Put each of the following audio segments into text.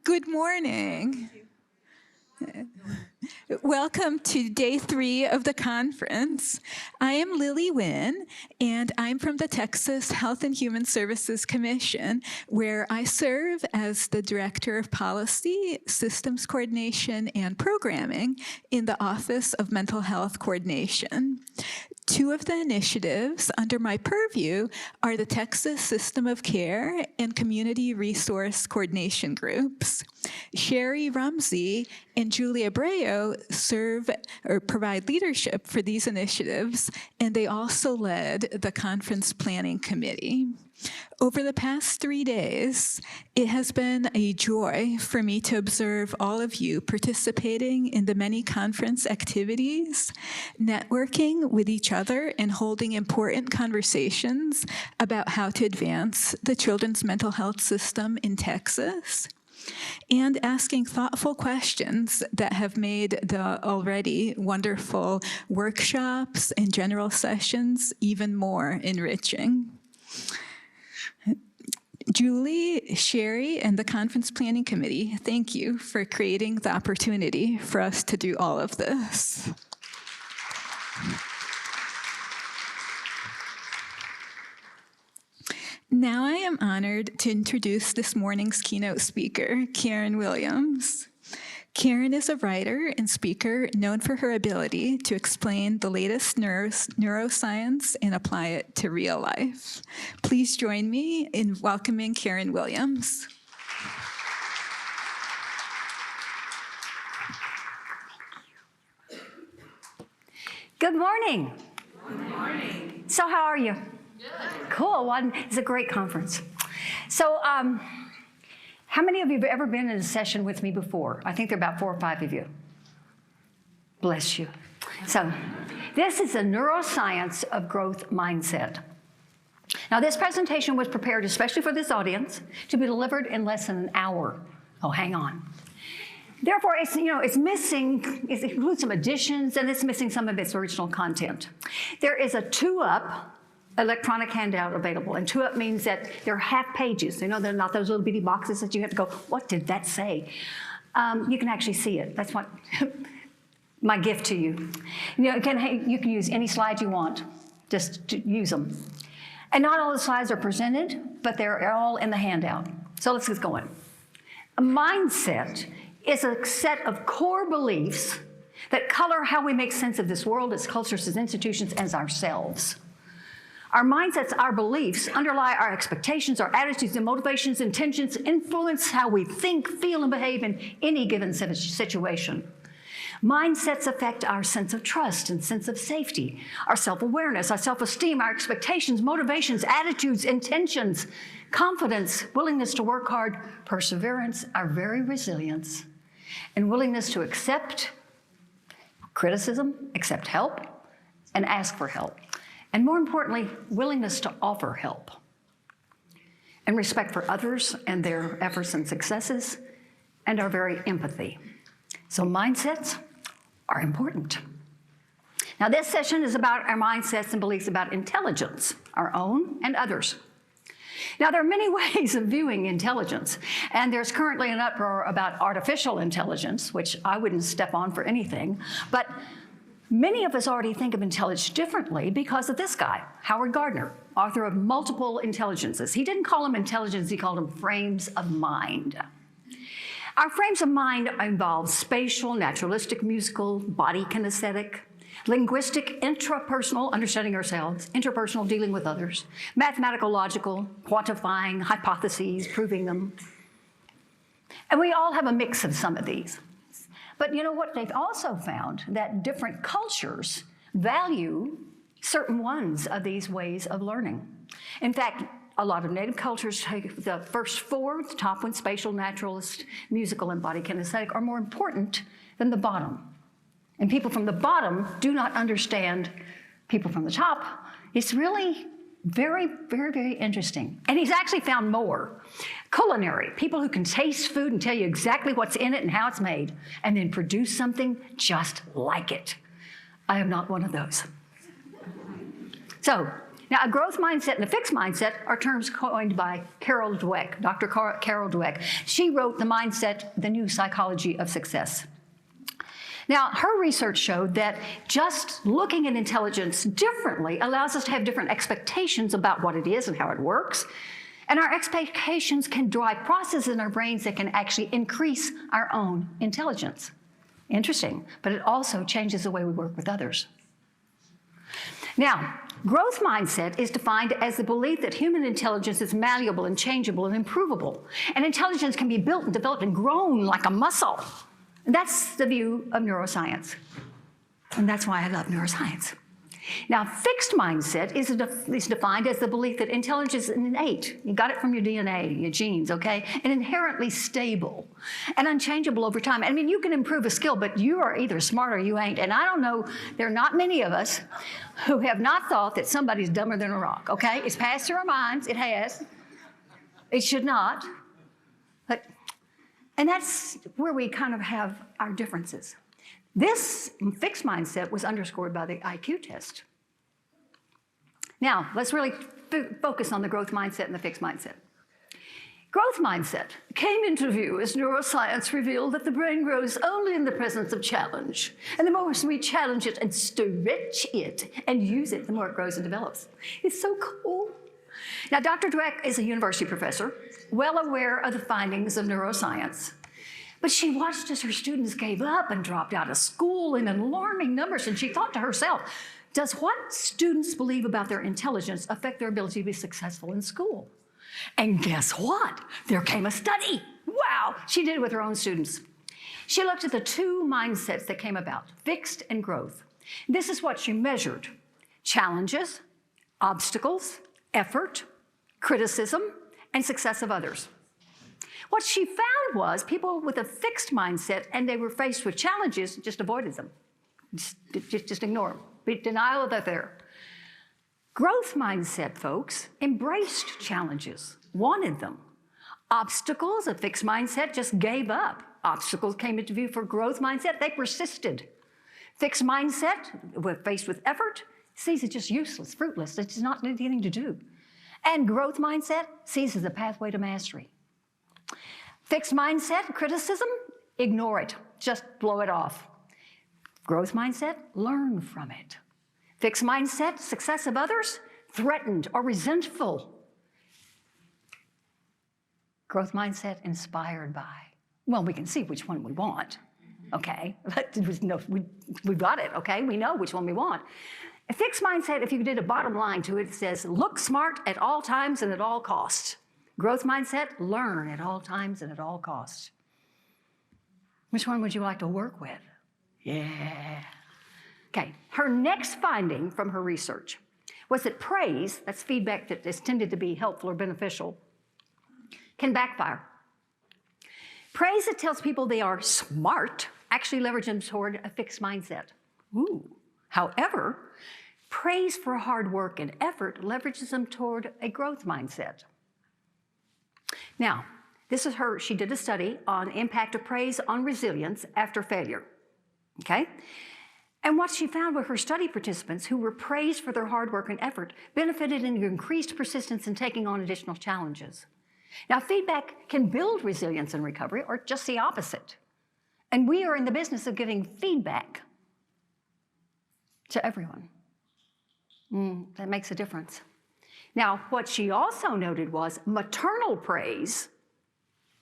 Good morning. Welcome to day 3 of the conference. I am Lily Wynn, and I'm from the Texas Health and Human Services Commission, where I serve as the Director of Policy, Systems Coordination, and Programming in the Office of Mental Health Coordination. 2 of the initiatives under my purview are the Texas System of Care and Community Resource Coordination Groups. Sherry Rumsey and Julia Abreu serve or provide leadership for these initiatives, and they also led the Conference Planning Committee. Over the past 3 days, it has been a joy for me to observe all of you participating in the many conference activities, networking with each other, and holding important conversations about how to advance the children's mental health system in Texas, and asking thoughtful questions that have made the already wonderful workshops and general sessions even more enriching. Julie, Sherry, and the Conference Planning Committee, thank you for creating the opportunity for us to do all of this. Now I am honored to introduce this morning's keynote speaker, Karen Williams. Karen is a writer and speaker known for her ability to explain the latest neuroscience and apply it to real life. Please join me in welcoming Karen Williams. Good morning. Good morning. So how are you? Good. Cool. Well, it's a great conference. So how many of you have ever been in a session with me before? I think there are about 4 or 5 of you. Bless you. So this is a neuroscience of growth mindset. Now, this presentation was prepared especially for this audience to be delivered in less than an hour. Oh, hang on. Therefore, it's missing, it includes some additions, and it's missing some of its original content. There is a 2-up electronic handout available, and 2-up means that they're half pages. They're not those little bitty boxes that you have to go, what did that say? You can actually see it. That's what my gift to you. You can use any slides you want. Just use them. And not all the slides are presented, but they're all in the handout. So let's get going. A mindset is a set of core beliefs that color how we make sense of this world, its cultures, its institutions, and ourselves. Our mindsets, our beliefs, underlie our expectations, our attitudes and motivations, intentions, influence how we think, feel, and behave in any given situation. Mindsets affect our sense of trust and sense of safety, our self-awareness, our self-esteem, our expectations, motivations, attitudes, intentions, confidence, willingness to work hard, perseverance, our very resilience, and willingness to accept criticism, accept help, and ask for help. And more importantly, willingness to offer help, and respect for others and their efforts and successes, and our very empathy. So mindsets are important. Now, this session is about our mindsets and beliefs about intelligence, our own and others. Now, there are many ways of viewing intelligence, and there's currently an uproar about artificial intelligence, which I wouldn't step on for anything, but many of us already think of intelligence differently because of this guy, Howard Gardner, author of Multiple Intelligences. He didn't call them intelligence, he called them frames of mind. Our frames of mind involve spatial, naturalistic, musical, body kinesthetic, linguistic, intrapersonal, understanding ourselves, interpersonal, dealing with others, mathematical, logical, quantifying, hypotheses, proving them. And we all have a mix of some of these. But you know what? They've also found that different cultures value certain ones of these ways of learning. In fact, a lot of native cultures take the first 4, the top one, spatial, naturalist, musical, and body kinesthetic, are more important than the bottom. And people from the bottom do not understand people from the top. It's really very, very, very interesting. And he's actually found more. Culinary, people who can taste food and tell you exactly what's in it and how it's made, and then produce something just like it. I am not one of those. So Now, a growth mindset and a fixed mindset are terms coined by Carol Dweck, Dr. Carol Dweck. She wrote The Mindset, The New Psychology of Success. Now, her research showed that just looking at intelligence differently allows us to have different expectations about what it is and how it works. And our expectations can drive processes in our brains that can actually increase our own intelligence. Interesting, but it also changes the way we work with others. Now, growth mindset is defined as the belief that human intelligence is malleable and changeable and improvable. And intelligence can be built and developed and grown like a muscle. And that's the view of neuroscience. And that's why I love neuroscience. Now, fixed mindset is defined as the belief that intelligence is innate. You got it from your DNA, your genes, okay? And inherently stable and unchangeable over time. I mean, you can improve a skill, but you are either smart or you ain't. And I don't know, there are not many of us who have not thought that somebody's dumber than a rock, okay? It's passed through our minds. It has. It should not. And that's where we kind of have our differences. This fixed mindset was underscored by the IQ test. Now, let's really focus on the growth mindset and the fixed mindset. Growth mindset came into view as neuroscience revealed that the brain grows only in the presence of challenge. And the more we challenge it and stretch it and use it, the more it grows and develops. It's so cool. Now, Dr. Dweck is a university professor, well aware of the findings of neuroscience. But she watched as her students gave up and dropped out of school in alarming numbers, and she thought to herself, does what students believe about their intelligence affect their ability to be successful in school? And guess what? There came a study. Wow, she did it with her own students. She looked at the two mindsets that came about, fixed and growth. This is what she measured: challenges, obstacles, effort, criticism, and success of others. What she found was people with a fixed mindset and they were faced with challenges, just avoided them. Just ignore them. Be denial that they're there. Growth mindset folks embraced challenges, wanted them. Obstacles, a fixed mindset, just gave up. Obstacles came into view for growth mindset, they persisted. Fixed mindset, when faced with effort, sees it just useless, fruitless, it does not need anything to do. And growth mindset sees it as a pathway to mastery. Fixed mindset, criticism, ignore it, just blow it off. Growth mindset, learn from it. Fixed mindset, success of others, threatened or resentful. Growth mindset, inspired by. Well, we can see which one we want, okay? We've got it, okay? We know which one we want. A fixed mindset, if you did a bottom line to it, it says, look smart at all times and at all costs. Growth mindset, learn at all times and at all costs. Which one would you like to work with? Yeah. Okay, her next finding from her research was that praise, that's feedback that is tended to be helpful or beneficial, can backfire. Praise that tells people they are smart actually leverages them toward a fixed mindset. Ooh. However, praise for hard work and effort leverages them toward a growth mindset. Now, this is her, she did a study on impact of praise on resilience after failure, okay? And what she found were her study participants who were praised for their hard work and effort benefited in increased persistence in taking on additional challenges. Now, feedback can build resilience and recovery, or just the opposite. And we are in the business of giving feedback to everyone. That makes a difference. Now, what she also noted was maternal praise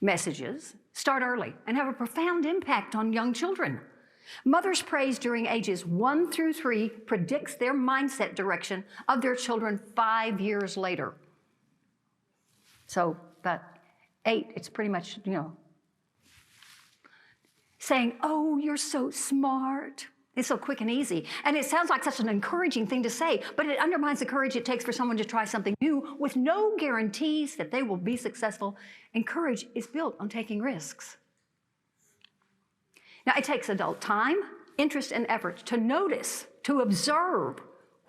messages start early and have a profound impact on young children. Mothers' praise during ages 1 through 3 predicts their mindset direction of their children 5 years later. So, about 8, it's pretty much, saying, oh, you're so smart. It's so quick and easy. And it sounds like such an encouraging thing to say, but it undermines the courage it takes for someone to try something new with no guarantees that they will be successful. And courage is built on taking risks. Now, it takes adult time, interest, and effort to notice, to observe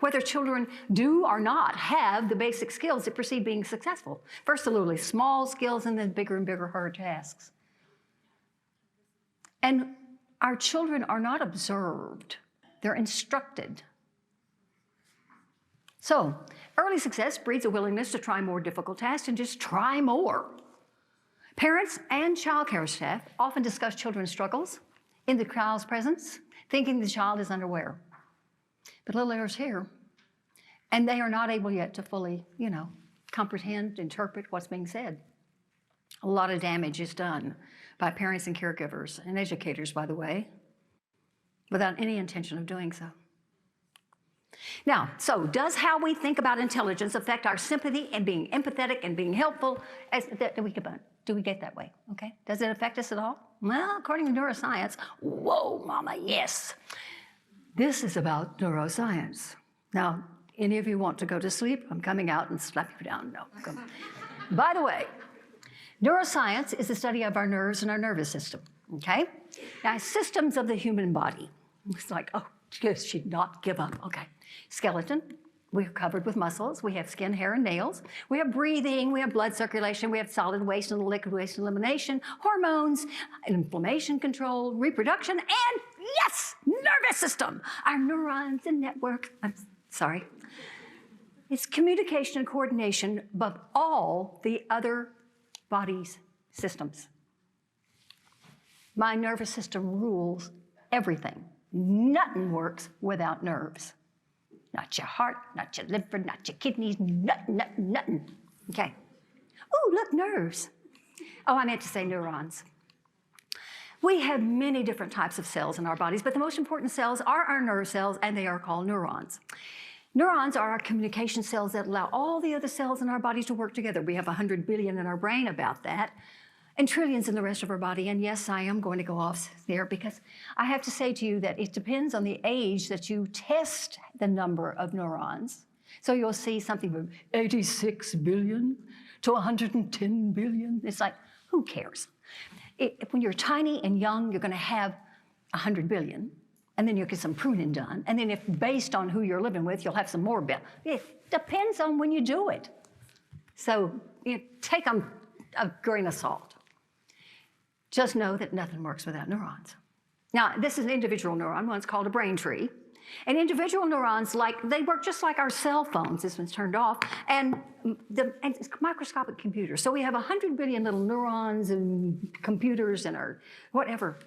whether children do or not have the basic skills that precede being successful. First, the literally small skills, and then bigger and bigger, harder tasks. And our children are not observed, they're instructed. So, early success breeds a willingness to try more difficult tasks and just try more. Parents and child care staff often discuss children's struggles in the child's presence, thinking the child is unaware. But little errors here, and they are not able yet to fully, comprehend, interpret what's being said. A lot of damage is done by parents and caregivers and educators, by the way, without any intention of doing so. Now, so does how we think about intelligence affect our sympathy and being empathetic and being helpful? Do we get that way? Okay. Does it affect us at all? Well, according to neuroscience, whoa, mama, yes. This is about neuroscience. Now, any of you want to go to sleep? I'm coming out and slap you down. No. Come. By the way, neuroscience is the study of our nerves and our nervous system. Okay. Now, systems of the human body. It's like, oh, just should not give up. Okay. Skeleton, we're covered with muscles. We have skin, hair, and nails. We have breathing. We have blood circulation. We have solid waste and liquid waste elimination, hormones, inflammation control, reproduction, and yes, nervous system. Our neurons and network. I'm sorry. It's communication and coordination above all the other body's systems. My nervous system rules everything. Nothing works without nerves. Not your heart, not your liver, not your kidneys, nothing. Okay. Oh, look, nerves. Oh, I meant to say neurons. We have many different types of cells in our bodies, but the most important cells are our nerve cells, and they are called neurons. Neurons are our communication cells that allow all the other cells in our bodies to work together. We have 100 billion in our brain, about that, and trillions in the rest of our body. And yes, I am going to go off there because I have to say to you that it depends on the age that you test the number of neurons. So you'll see something from 86 billion to 110 billion. It's like, who cares? When you're tiny and young, you're going to have 100 billion. And then you'll get some pruning done. And then if based on who you're living with, you'll have some more billion. It depends on when you do it. So take a grain of salt. Just know that nothing works without neurons. Now, this is an individual neuron. One's called a brain tree. And individual neurons, they work just like our cell phones. This one's turned off. And it's microscopic computers. So we have 100 billion little neurons and computers and our whatever.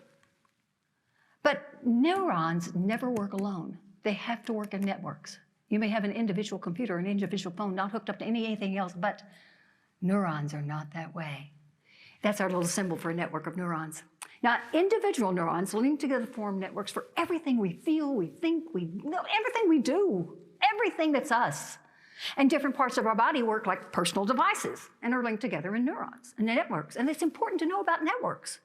But neurons never work alone. They have to work in networks. You may have an individual computer, an individual phone, not hooked up to anything else, but neurons are not that way. That's our little symbol for a network of neurons. Now, individual neurons link together to form networks for everything we feel, we think, we know, everything we do, everything that's us. And different parts of our body work like personal devices and are linked together in neurons and networks. And it's important to know about networks.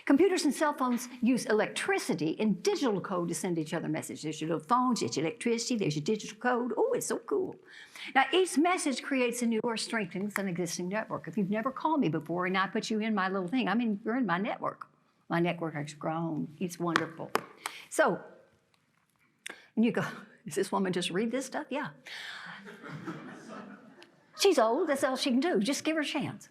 Computers and cell phones use electricity and digital code to send each other messages. There's your little phones, there's your electricity, there's your digital code. Oh, it's so cool. Now, each message creates a new or strengthens an existing network. If you've never called me before and I put you in my little thing, you're in my network. My network has grown. It's wonderful. So, and you go, does this woman just read this stuff? Yeah. She's old, that's all she can do. Just give her a chance.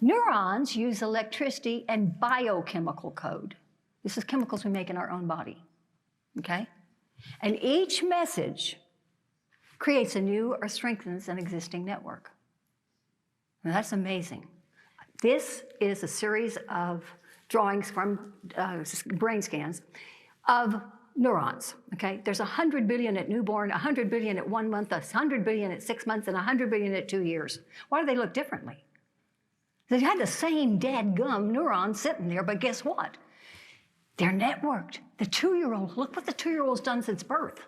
Neurons use electricity and biochemical code. This is chemicals we make in our own body, okay? And each message creates a new or strengthens an existing network. Now that's amazing. This is a series of drawings from brain scans of neurons, okay? There's 100 billion at newborn, 100 billion at 1 month, 100 billion at 6 months, and 100 billion at 2 years. Why do they look differently? They had the same dadgum neurons sitting there, but guess what? They're networked. The 2-year-old, look what the 2-year-old's done since birth.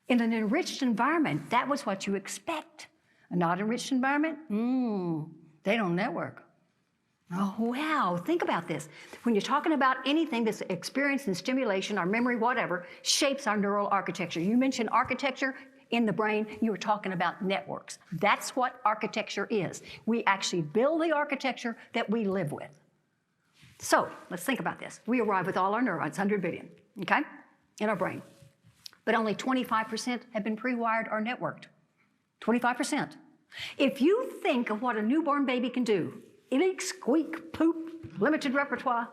In an enriched environment, that was what you expect. A not enriched environment, they don't network. Oh, wow, think about this. When you're talking about anything that's experience and stimulation, our memory, whatever, shapes our neural architecture. You mentioned architecture in the brain, you were talking about networks. That's what architecture is. We actually build the architecture that we live with. So let's think about this. We arrive with all our neurons, 100 billion, okay, in our brain. But only 25% have been pre-wired or networked. 25%. If you think of what a newborn baby can do, eat, squeak, poop, limited repertoire,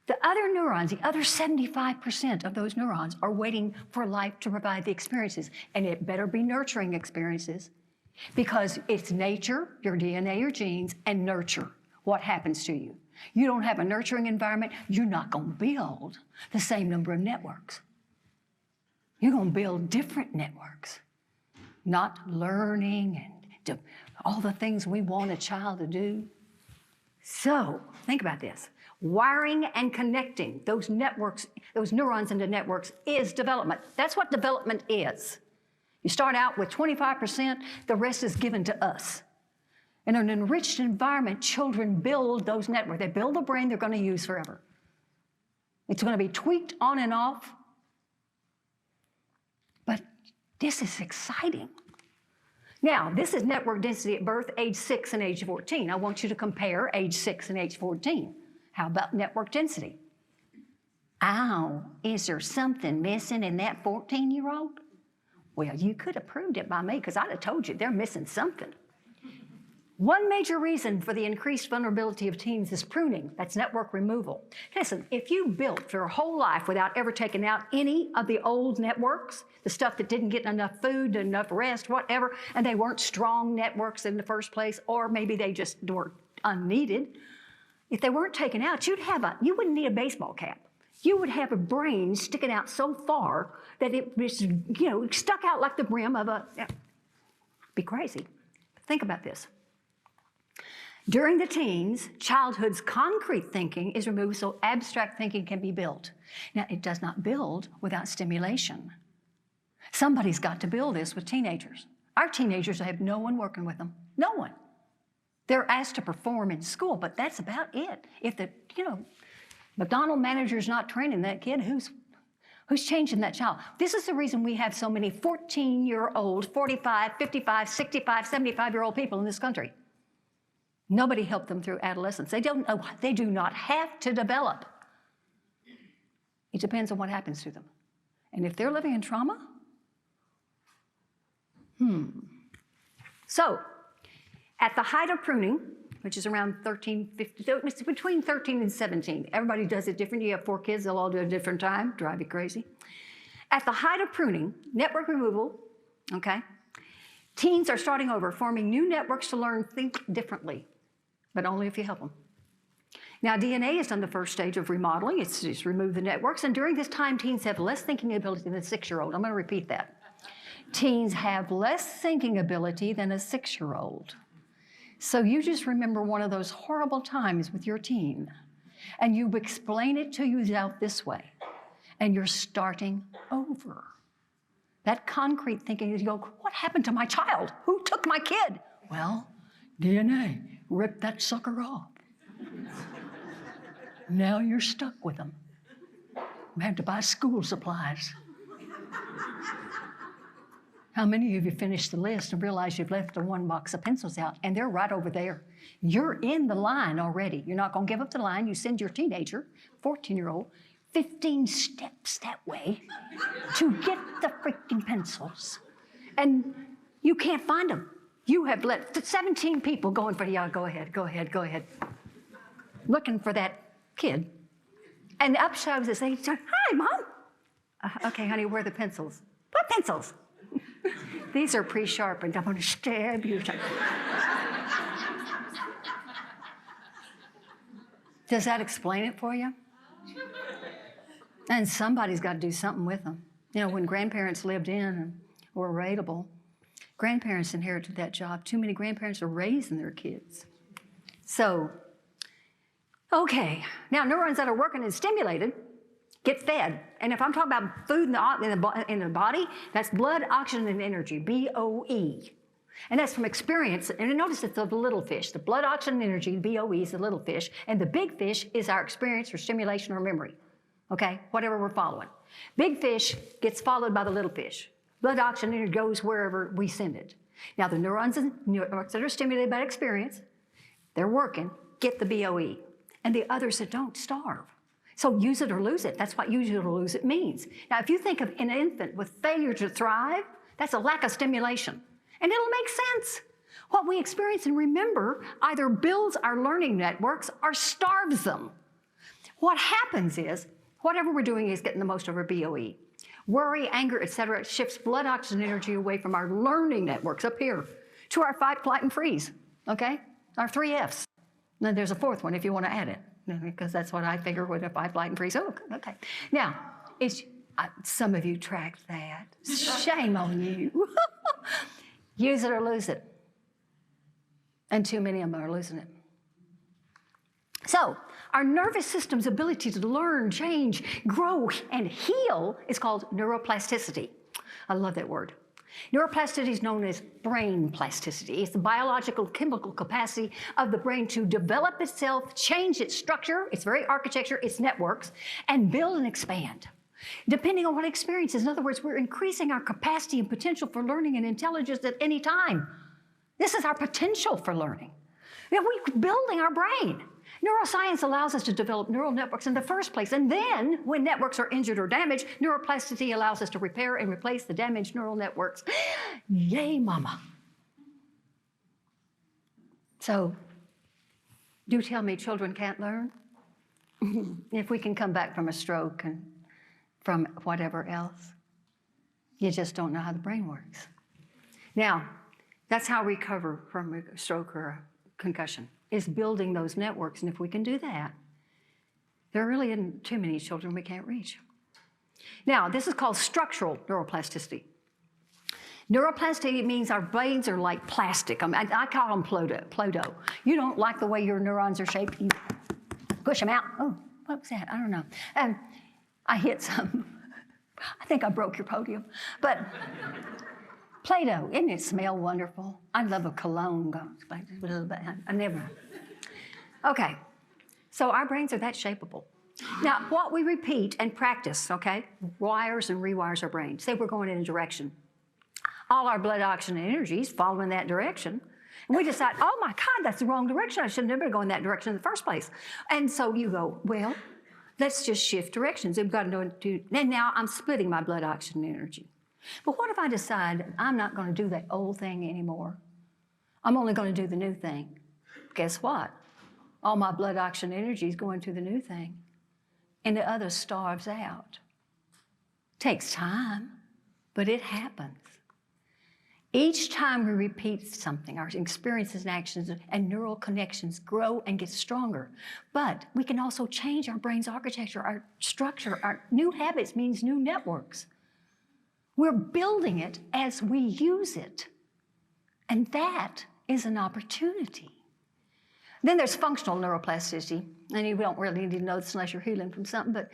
The other neurons, the other 75% of those neurons are waiting for life to provide the experiences. And it better be nurturing experiences because it's nature, your DNA, your genes, and nurture. What happens to you? You don't have a nurturing environment, you're not going to build the same number of networks. You're going to build different networks, not learning and all the things we want a child to do. So think about this. Wiring and connecting those networks, those neurons into networks is development. That's what development is. You start out with 25%, the rest is given to us. In an enriched environment, children build those networks. They build a brain they're going to use forever. It's going to be tweaked on and off. But this is exciting. Now, this is network density at birth, age 6 and age 14. I want you to compare age 6 and age 14. How about network density? Oh, is there something missing in that 14-year-old? Well, you could have proved it by me because I'd have told you they're missing something. One major reason for the increased vulnerability of teens is pruning. That's network removal. Listen, if you built your whole life without ever taking out any of the old networks, the stuff that didn't get enough food, enough rest, whatever, and they weren't strong networks in the first place, or maybe they just were unneeded, if they weren't taken out, you wouldn't need a baseball cap. You would have a brain sticking out so far that it was, stuck out like the brim of be crazy. Think about this. During the teens, childhood's concrete thinking is removed so abstract thinking can be built. Now, it does not build without stimulation. Somebody's got to build this with teenagers. Our teenagers have no one working with them. No one. They're asked to perform in school, but that's about it. If the, McDonald's manager's not training that kid, who's changing that child? This is the reason we have so many 14-year-old, 45, 55, 65, 75-year-old people in this country. Nobody helped them through adolescence. They do not have to develop. It depends on what happens to them. And if they're living in trauma, So, at the height of pruning, which is around 13, 15, it's between 13 and 17. Everybody does it different. You have 4 kids, they'll all do it at a different time, drive you crazy. At the height of pruning, network removal, okay, teens are starting over, forming new networks to learn, think differently, but only if you help them. Now, DNA is on the first stage of remodeling. It's just remove the networks, and during this time, teens have less thinking ability than a 6-year-old. I'm going to repeat that. Teens have less thinking ability than a 6-year-old. So you just remember one of those horrible times with your teen, and you explain it to you out this way, and you're starting over. That concrete thinking is, you go, what happened to my child? Who took my kid? Well, DNA ripped that sucker off. Now you're stuck with them. You have to buy school supplies. How many of you finished the list and realize you've left the 1 box of pencils out, and they're right over there? You're in the line already. You're not going to give up the line. You send your teenager, 14-year-old, 15 steps that way to get the freaking pencils. And you can't find them. You have let 17 people going for, yeah, go ahead. Looking for that kid. And up shows this thing, hi, Mom. Okay, honey, where are the pencils? What pencils? These are pre-sharpened. I'm going to stab you. Does that explain it for you? And somebody's got to do something with them. When grandparents lived in and were rateable, grandparents inherited that job. Too many grandparents are raising their kids. So, okay. Now, neurons that are working and stimulated get fed. And if I'm talking about food in the body, that's blood, oxygen, and energy, BOE. And that's from experience. And notice it's the little fish. The blood, oxygen, and energy, BOE, is the little fish. And the big fish is our experience or stimulation or memory. Okay? Whatever we're following. Big fish gets followed by the little fish. Blood, oxygen, and energy goes wherever we send it. Now, the neurons that are stimulated by experience, they're working, get the BOE. And the others that don't, starve. So use it or lose it. That's what use it or lose it means. Now, if you think of an infant with failure to thrive, that's a lack of stimulation. And it'll make sense. What we experience and remember either builds our learning networks or starves them. What happens is, whatever we're doing is getting the most of our BOE. Worry, anger, etc. shifts blood oxygen energy away from our learning networks up here to our fight, flight, and freeze, okay? Our 3 Fs. Then there's a fourth one if you want to add it, because that's what I figure with a fight, flight, and freeze. Oh, okay. Now, some of you tracked that. Shame on you. Use it or lose it. And too many of them are losing it. So, our nervous system's ability to learn, change, grow, and heal is called neuroplasticity. I love that word. Neuroplasticity is known as brain plasticity. It's the biological, chemical capacity of the brain to develop itself, change its structure, its very architecture, its networks, and build and expand, depending on what experiences. In other words, we're increasing our capacity and potential for learning and intelligence at any time. This is our potential for learning. We're building our brain. Neuroscience allows us to develop neural networks in the first place, and then, when networks are injured or damaged, neuroplasticity allows us to repair and replace the damaged neural networks. Yay, mama. So, do tell me children can't learn? If we can come back from a stroke and from whatever else, you just don't know how the brain works. Now, that's how we recover from a stroke or a concussion, is building those networks. And if we can do that, there really isn't too many children we can't reach. Now, this is called structural neuroplasticity. Neuroplasticity means our brains are like plastic. I call them Play-Doh. You don't like the way your neurons are shaped, you push them out. Oh, what was that? I don't know. I hit some. I think I broke your podium. But Play-Doh, isn't it smell wonderful? I love a cologne. A little bit. I never. Okay, so our brains are that shapeable. Now, what we repeat and practice, okay, wires and rewires our brain. Say we're going in a direction. All our blood, oxygen, and energy is following that direction. And we decide, oh my God, that's the wrong direction. I should never go in that direction in the first place. And so you go, well, let's just shift directions. We've got to know what to do. And now I'm splitting my blood, oxygen, and energy. But what if I decide I'm not going to do that old thing anymore? I'm only going to do the new thing. Guess what? All my blood, oxygen, energy is going to the new thing. And the other starves out. Takes time, but it happens. Each time we repeat something, our experiences and actions and neural connections grow and get stronger. But we can also change our brain's architecture, our structure. Our new habits means new networks. We're building it as we use it. And that is an opportunity. Then there's functional neuroplasticity. And you don't really need to know this unless you're healing from something, but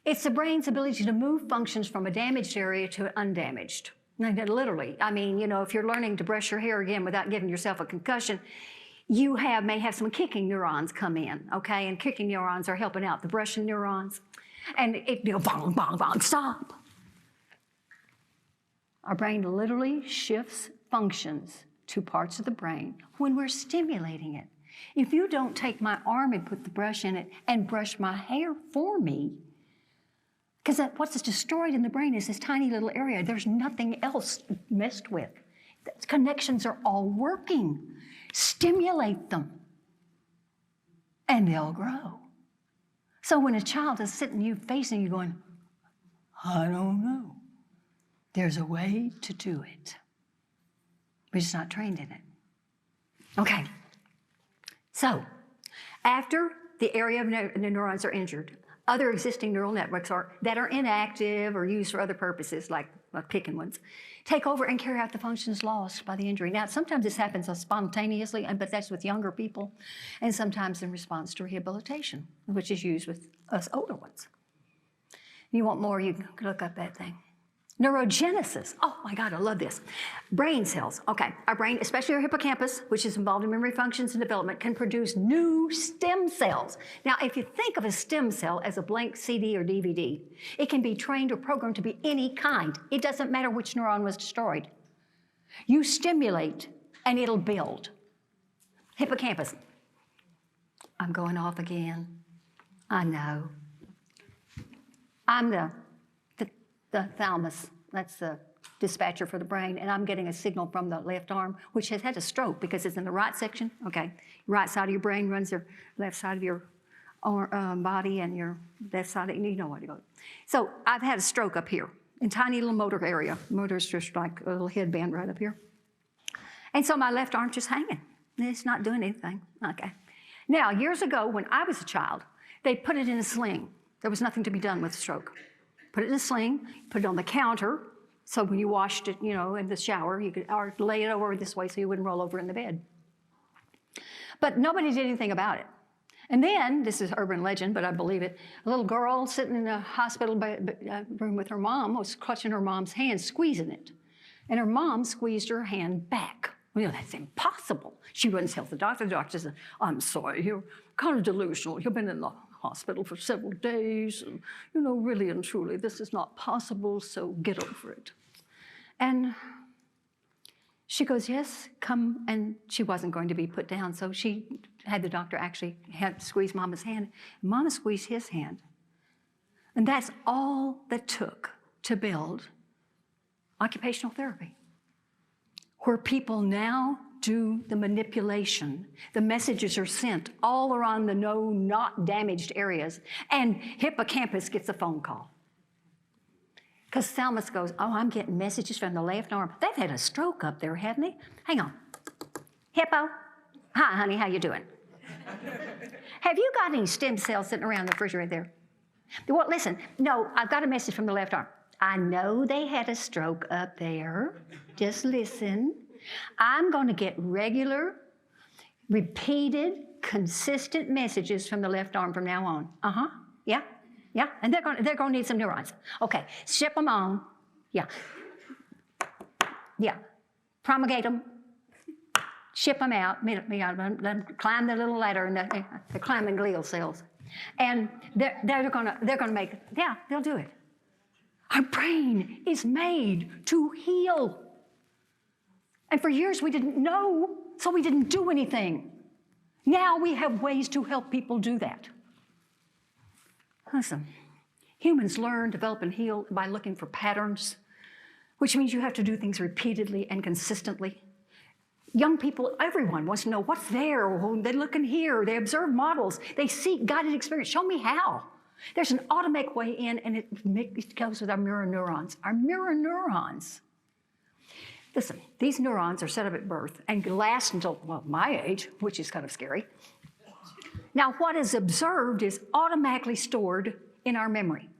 it's the brain's ability to move functions from a damaged area to undamaged. Literally, I mean, you know, if you're learning to brush your hair again without giving yourself a concussion, you may have some kicking neurons come in, okay? And kicking neurons are helping out the brushing neurons. And it go bong, bong, bong, stop. Our brain literally shifts functions to parts of the brain when we're stimulating it. If you don't take my arm and put the brush in it and brush my hair for me, because what's destroyed in the brain is this tiny little area. There's nothing else messed with. The connections are all working. Stimulate them, and they'll grow. So when a child is sitting you facing you going, I don't know, there's a way to do it. We're just not trained in it. Okay. So after the area of the neurons are injured, other existing neural networks that are inactive or used for other purposes, like picking ones, take over and carry out the functions lost by the injury. Now, sometimes this happens spontaneously, but that's with younger people, and sometimes in response to rehabilitation, which is used with us older ones. You want more, you can look up that thing. Neurogenesis. Oh my God, I love this. Brain cells. Okay, our brain, especially our hippocampus, which is involved in memory functions and development, can produce new stem cells. Now, if you think of a stem cell as a blank CD or DVD, it can be trained or programmed to be any kind. It doesn't matter which neuron was destroyed. You stimulate and it'll build. Hippocampus. I'm going off again. I know. I'm the thalamus, that's the dispatcher for the brain, and I'm getting a signal from the left arm, which has had a stroke because it's in the right section. Okay, right side of your brain runs the left side of your body and your left side, you know what it goes. So I've had a stroke up here in tiny little motor area. Motor's just like a little headband right up here. And so my left arm's just hanging. It's not doing anything. Okay. Now, years ago when I was a child, they put it in a sling. There was nothing to be done with a stroke. Put it in a sling, put it on the counter, so when you washed it, in the shower, you could or lay it over this way so you wouldn't roll over in the bed. But nobody did anything about it. And then, this is urban legend, but I believe it, a little girl sitting in a hospital room with her mom was clutching her mom's hand, squeezing it. And her mom squeezed her hand back. Well, that's impossible. She wouldn't tell the doctor. The doctor said, I'm sorry, you're kind of delusional. You've been in the hospital for several days, and really and truly, this is not possible, so get over it. And she goes, yes, come, and she wasn't going to be put down, so she had the doctor actually had to squeeze Mama's hand. Mama squeezed his hand. And that's all that took to build occupational therapy, where people now do the manipulation. The messages are sent all around the not damaged areas, and hippocampus gets a phone call. Because thalamus goes, oh, I'm getting messages from the left arm. They've had a stroke up there, haven't they? Hang on. Hippo, hi, honey, how you doing? Have you got any stem cells sitting around the refrigerator there? Well, listen, no, I've got a message from the left arm. I know they had a stroke up there. Just listen. I'm going to get regular, repeated, consistent messages from the left arm from now on. Yeah, and they're going to need some neurons. Okay, ship them on. Yeah, promulgate them, ship them out. Let them climb the little ladder, and they're climbing glial cells, and they're going to make it. Yeah, they'll do it. Our brain is made to heal. And for years we didn't know, so we didn't do anything. Now we have ways to help people do that. Listen, humans learn, develop, and heal by looking for patterns, which means you have to do things repeatedly and consistently. Young people, everyone wants to know what's there. They look and hear, they observe models, they seek guided experience. Show me how. There's an automatic way in, and it goes with our mirror neurons. Our mirror neurons. Listen, these neurons are set up at birth and last until, well, my age, which is kind of scary. Now, what is observed is automatically stored in our memory.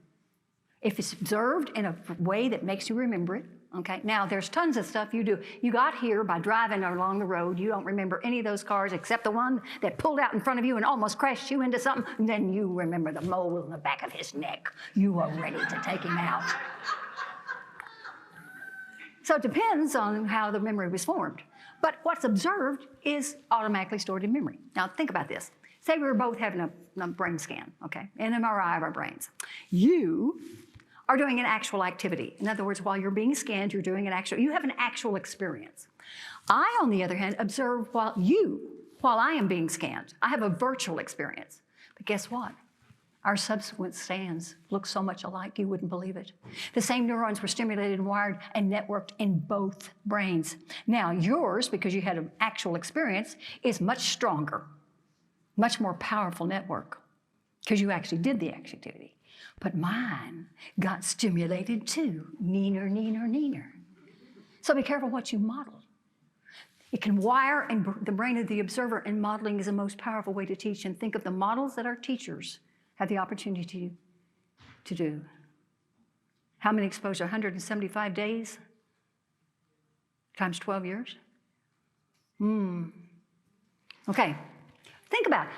If it's observed in a way that makes you remember it, okay? Now, there's tons of stuff you do. You got here by driving along the road. You don't remember any of those cars except the one that pulled out in front of you and almost crashed you into something. And then you remember the mole in the back of his neck. You are ready to take him out. So it depends on how the memory was formed. But what's observed is automatically stored in memory. Now, think about this. Say we were both having a brain scan, okay? An MRI of our brains. You are doing an actual activity. In other words, while you're being scanned, you have an actual experience. I, on the other hand, observe while I am being scanned. I have a virtual experience. But guess what? Our subsequent scans look so much alike, you wouldn't believe it. The same neurons were stimulated and wired and networked in both brains. Now, yours, because you had an actual experience, is much stronger, much more powerful network, because you actually did the activity. But mine got stimulated too, neener, neener, neener. So be careful what you model. It can wire in the brain of the observer, and modeling is the most powerful way to teach. And think of the models that our teachers have the opportunity to do. How many exposure? 175 days times 12 years? Okay, think about it.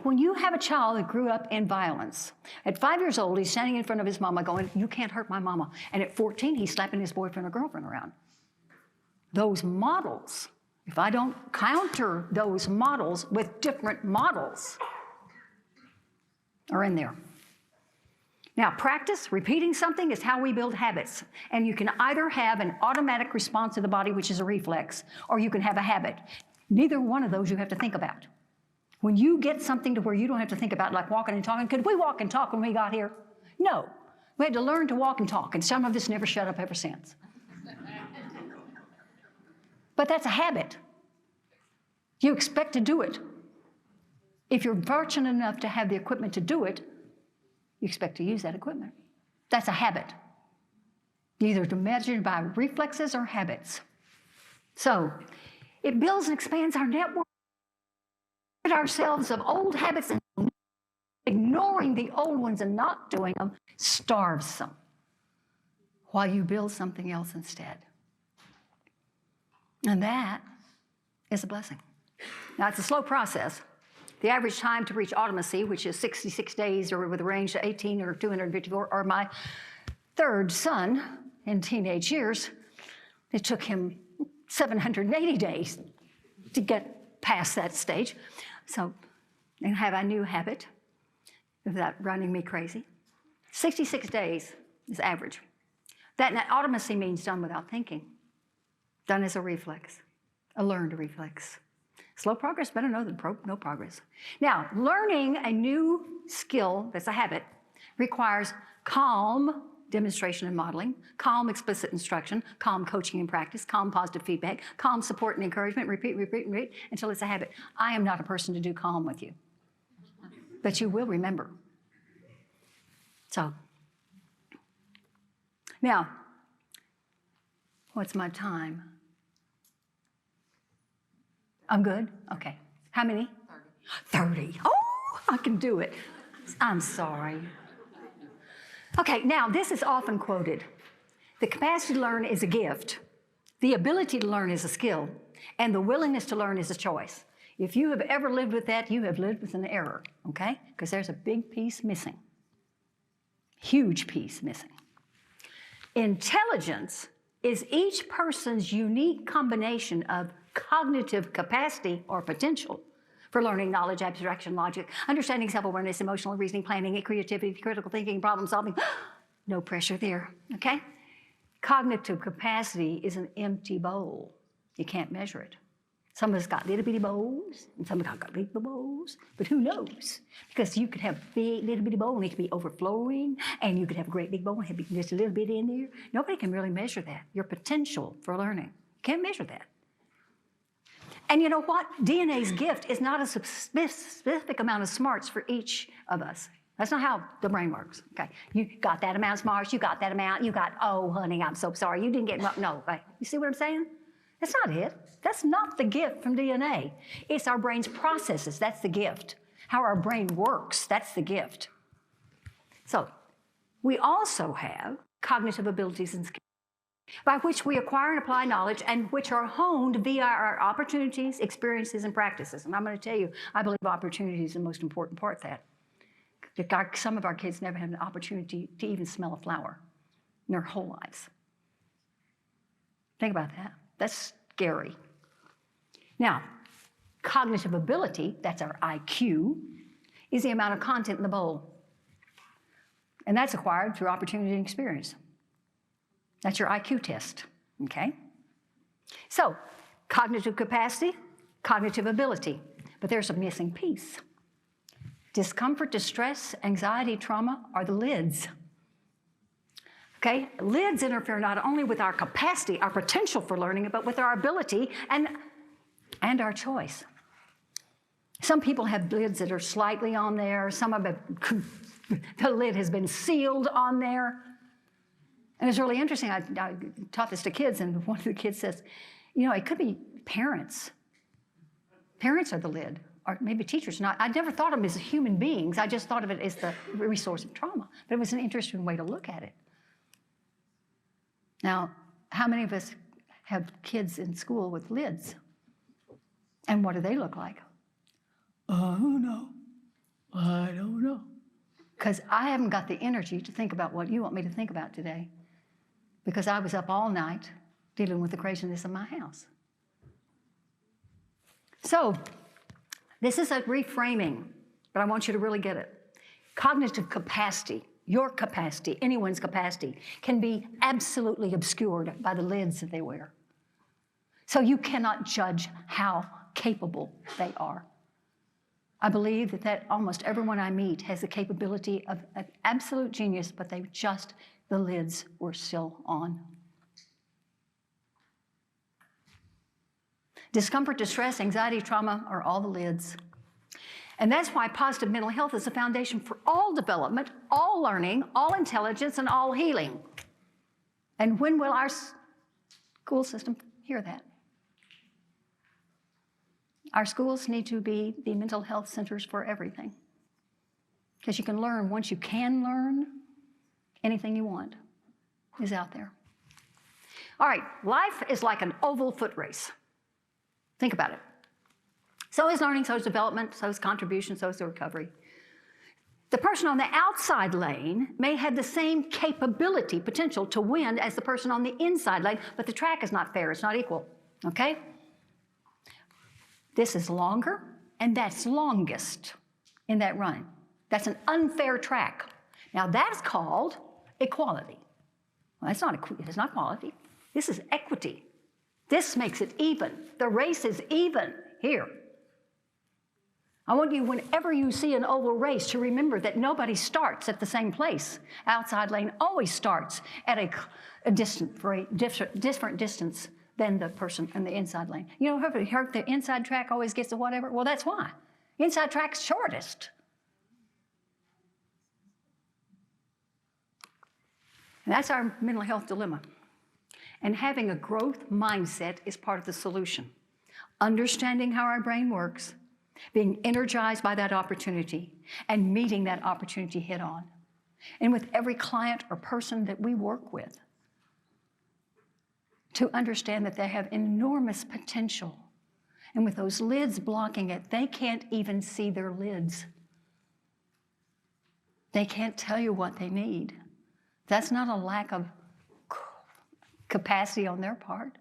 When you have a child that grew up in violence, at 5 years old, he's standing in front of his mama going, you can't hurt my mama. And at 14, he's slapping his boyfriend or girlfriend around. Those models, if I don't counter those models with different models, are in there. Now, practice, repeating something is how we build habits. And you can either have an automatic response of the body, which is a reflex, or you can have a habit. Neither one of those you have to think about. When you get something to where you don't have to think about, like walking and talking, could we walk and talk when we got here? No. We had to learn to walk and talk, and some of us never shut up ever since. But that's a habit. You expect to do it. If you're fortunate enough to have the equipment to do it, you expect to use that equipment. That's a habit, either measured by reflexes or habits. So it builds and expands our network, ourselves of old habits, and ignoring the old ones and not doing them starves them while you build something else instead. And that is a blessing. Now, it's a slow process. The average time to reach automacy, which is 66 days or with a range of 18 or 254, or my third son in teenage years, it took him 780 days to get past that stage. So, and have a new habit without running me crazy. 66 days is average. That automacy means done without thinking, done as a reflex, a learned reflex. Slow progress, better know than no progress. Now, learning a new skill that's a habit requires calm demonstration and modeling, calm explicit instruction, calm coaching and practice, calm positive feedback, calm support and encouragement, repeat until it's a habit. I am not a person to do calm with you, but you will remember. So, now, what's my time? I'm good? Okay. How many? 30. Oh, I can do it. I'm sorry. Okay, now this is often quoted. The capacity to learn is a gift. The ability to learn is a skill. And the willingness to learn is a choice. If you have ever lived with that, you have lived with an error, okay? Because there's a big piece missing. Huge piece missing. Intelligence is each person's unique combination of cognitive capacity or potential for learning, knowledge, abstraction, logic, understanding, self-awareness, emotional reasoning, planning, creativity, critical thinking, problem solving. No pressure there, okay? Cognitive capacity is an empty bowl. You can't measure it. Some of us got little bitty bowls, and some of us got big bowls, but who knows? Because you could have big little bitty bowl and it could be overflowing, and you could have a great big bowl and have just a little bit in there. Nobody can really measure that. Your potential for learning. You can't measure that. And you know what? DNA's gift is not a specific amount of smarts for each of us. That's not how the brain works. Okay, you got that amount of smarts, you got that amount, you got, oh, honey, I'm so sorry, you didn't get, no, okay. You see what I'm saying? That's not it. That's not the gift from DNA. It's our brain's processes, that's the gift. How our brain works, that's the gift. So, we also have cognitive abilities and skills, by which we acquire and apply knowledge and which are honed via our opportunities, experiences, and practices. And I'm going to tell you, I believe opportunity is the most important part of that. Some of our kids never had an opportunity to even smell a flower in their whole lives. Think about that. That's scary. Now, cognitive ability, that's our IQ, is the amount of content in the bowl. And that's acquired through opportunity and experience. That's your IQ test, okay? So, cognitive capacity, cognitive ability, but there's a missing piece. Discomfort, distress, anxiety, trauma are the lids. Okay, lids interfere not only with our capacity, our potential for learning, but with our ability and our choice. Some people have lids that are slightly on there, some of it, the lid has been sealed on there. And it's really interesting, I taught this to kids, and one of the kids says, you know, it could be parents. Parents are the lid, or maybe teachers. Not. I never thought of them as human beings. I just thought of it as the resource of trauma. But it was an interesting way to look at it. Now, how many of us have kids in school with lids? And what do they look like? I don't know. Because I haven't got the energy to think about what you want me to think about today. Because I was up all night dealing with the craziness of my house. So, this is a reframing, but I want you to really get it. Cognitive capacity, your capacity, anyone's capacity, can be absolutely obscured by the lids that they wear. So you cannot judge how capable they are. I believe that almost everyone I meet has the capability of an absolute genius, but the lids were still on. Discomfort, distress, anxiety, trauma are all the lids. And that's why positive mental health is the foundation for all development, all learning, all intelligence, and all healing. And when will our school system hear that? Our schools need to be the mental health centers for everything. Because you can learn, once you can learn, anything you want is out there. All right, life is like an oval foot race. Think about it. So is learning, so is development, so is contribution, so is the recovery. The person on the outside lane may have the same capability, potential to win as the person on the inside lane, but the track is not fair, it's not equal, okay? This is longer, and that's longest in that run. That's an unfair track. Now that's called equality. Well, it's not quality. This is equity. This makes it even. The race is even here. I want you, whenever you see an oval race, to remember that nobody starts at the same place. Outside lane always starts at a different distance than the person in the inside lane. You know, have you heard the inside track always gets to whatever? Well, that's why. Inside track's shortest. And that's our mental health dilemma. And having a growth mindset is part of the solution. Understanding how our brain works, being energized by that opportunity, and meeting that opportunity head on. And with every client or person that we work with, to understand that they have enormous potential. And with those lids blocking it, they can't even see their lids. They can't tell you what they need. That's not a lack of capacity on their part,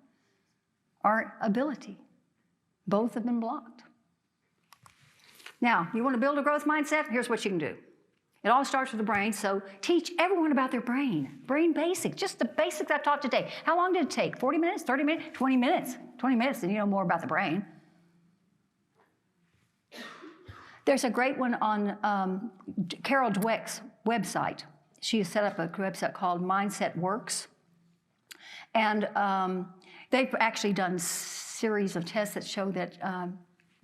or ability. Both have been blocked. Now, you want to build a growth mindset? Here's what you can do. It all starts with the brain, so teach everyone about their brain. Brain basics, just the basics I taught today. How long did it take? 40 minutes, 30 minutes, 20 minutes? 20 minutes, and you know more about the brain. There's a great one on Carol Dweck's website. She has set up a website called Mindset Works. And they've actually done series of tests that show that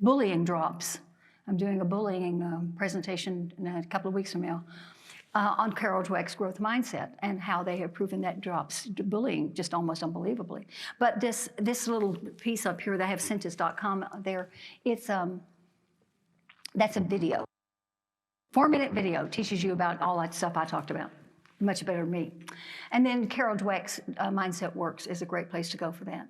bullying drops. I'm doing a bullying presentation in a couple of weeks from now on Carol Dweck's growth mindset and how they have proven that drops bullying just almost unbelievably. But this little piece up here that I have Centis.com there, it's that's a video. 4-minute video teaches you about all that stuff I talked about. Much better than me. And then Carol Dweck's Mindset Works is a great place to go for that.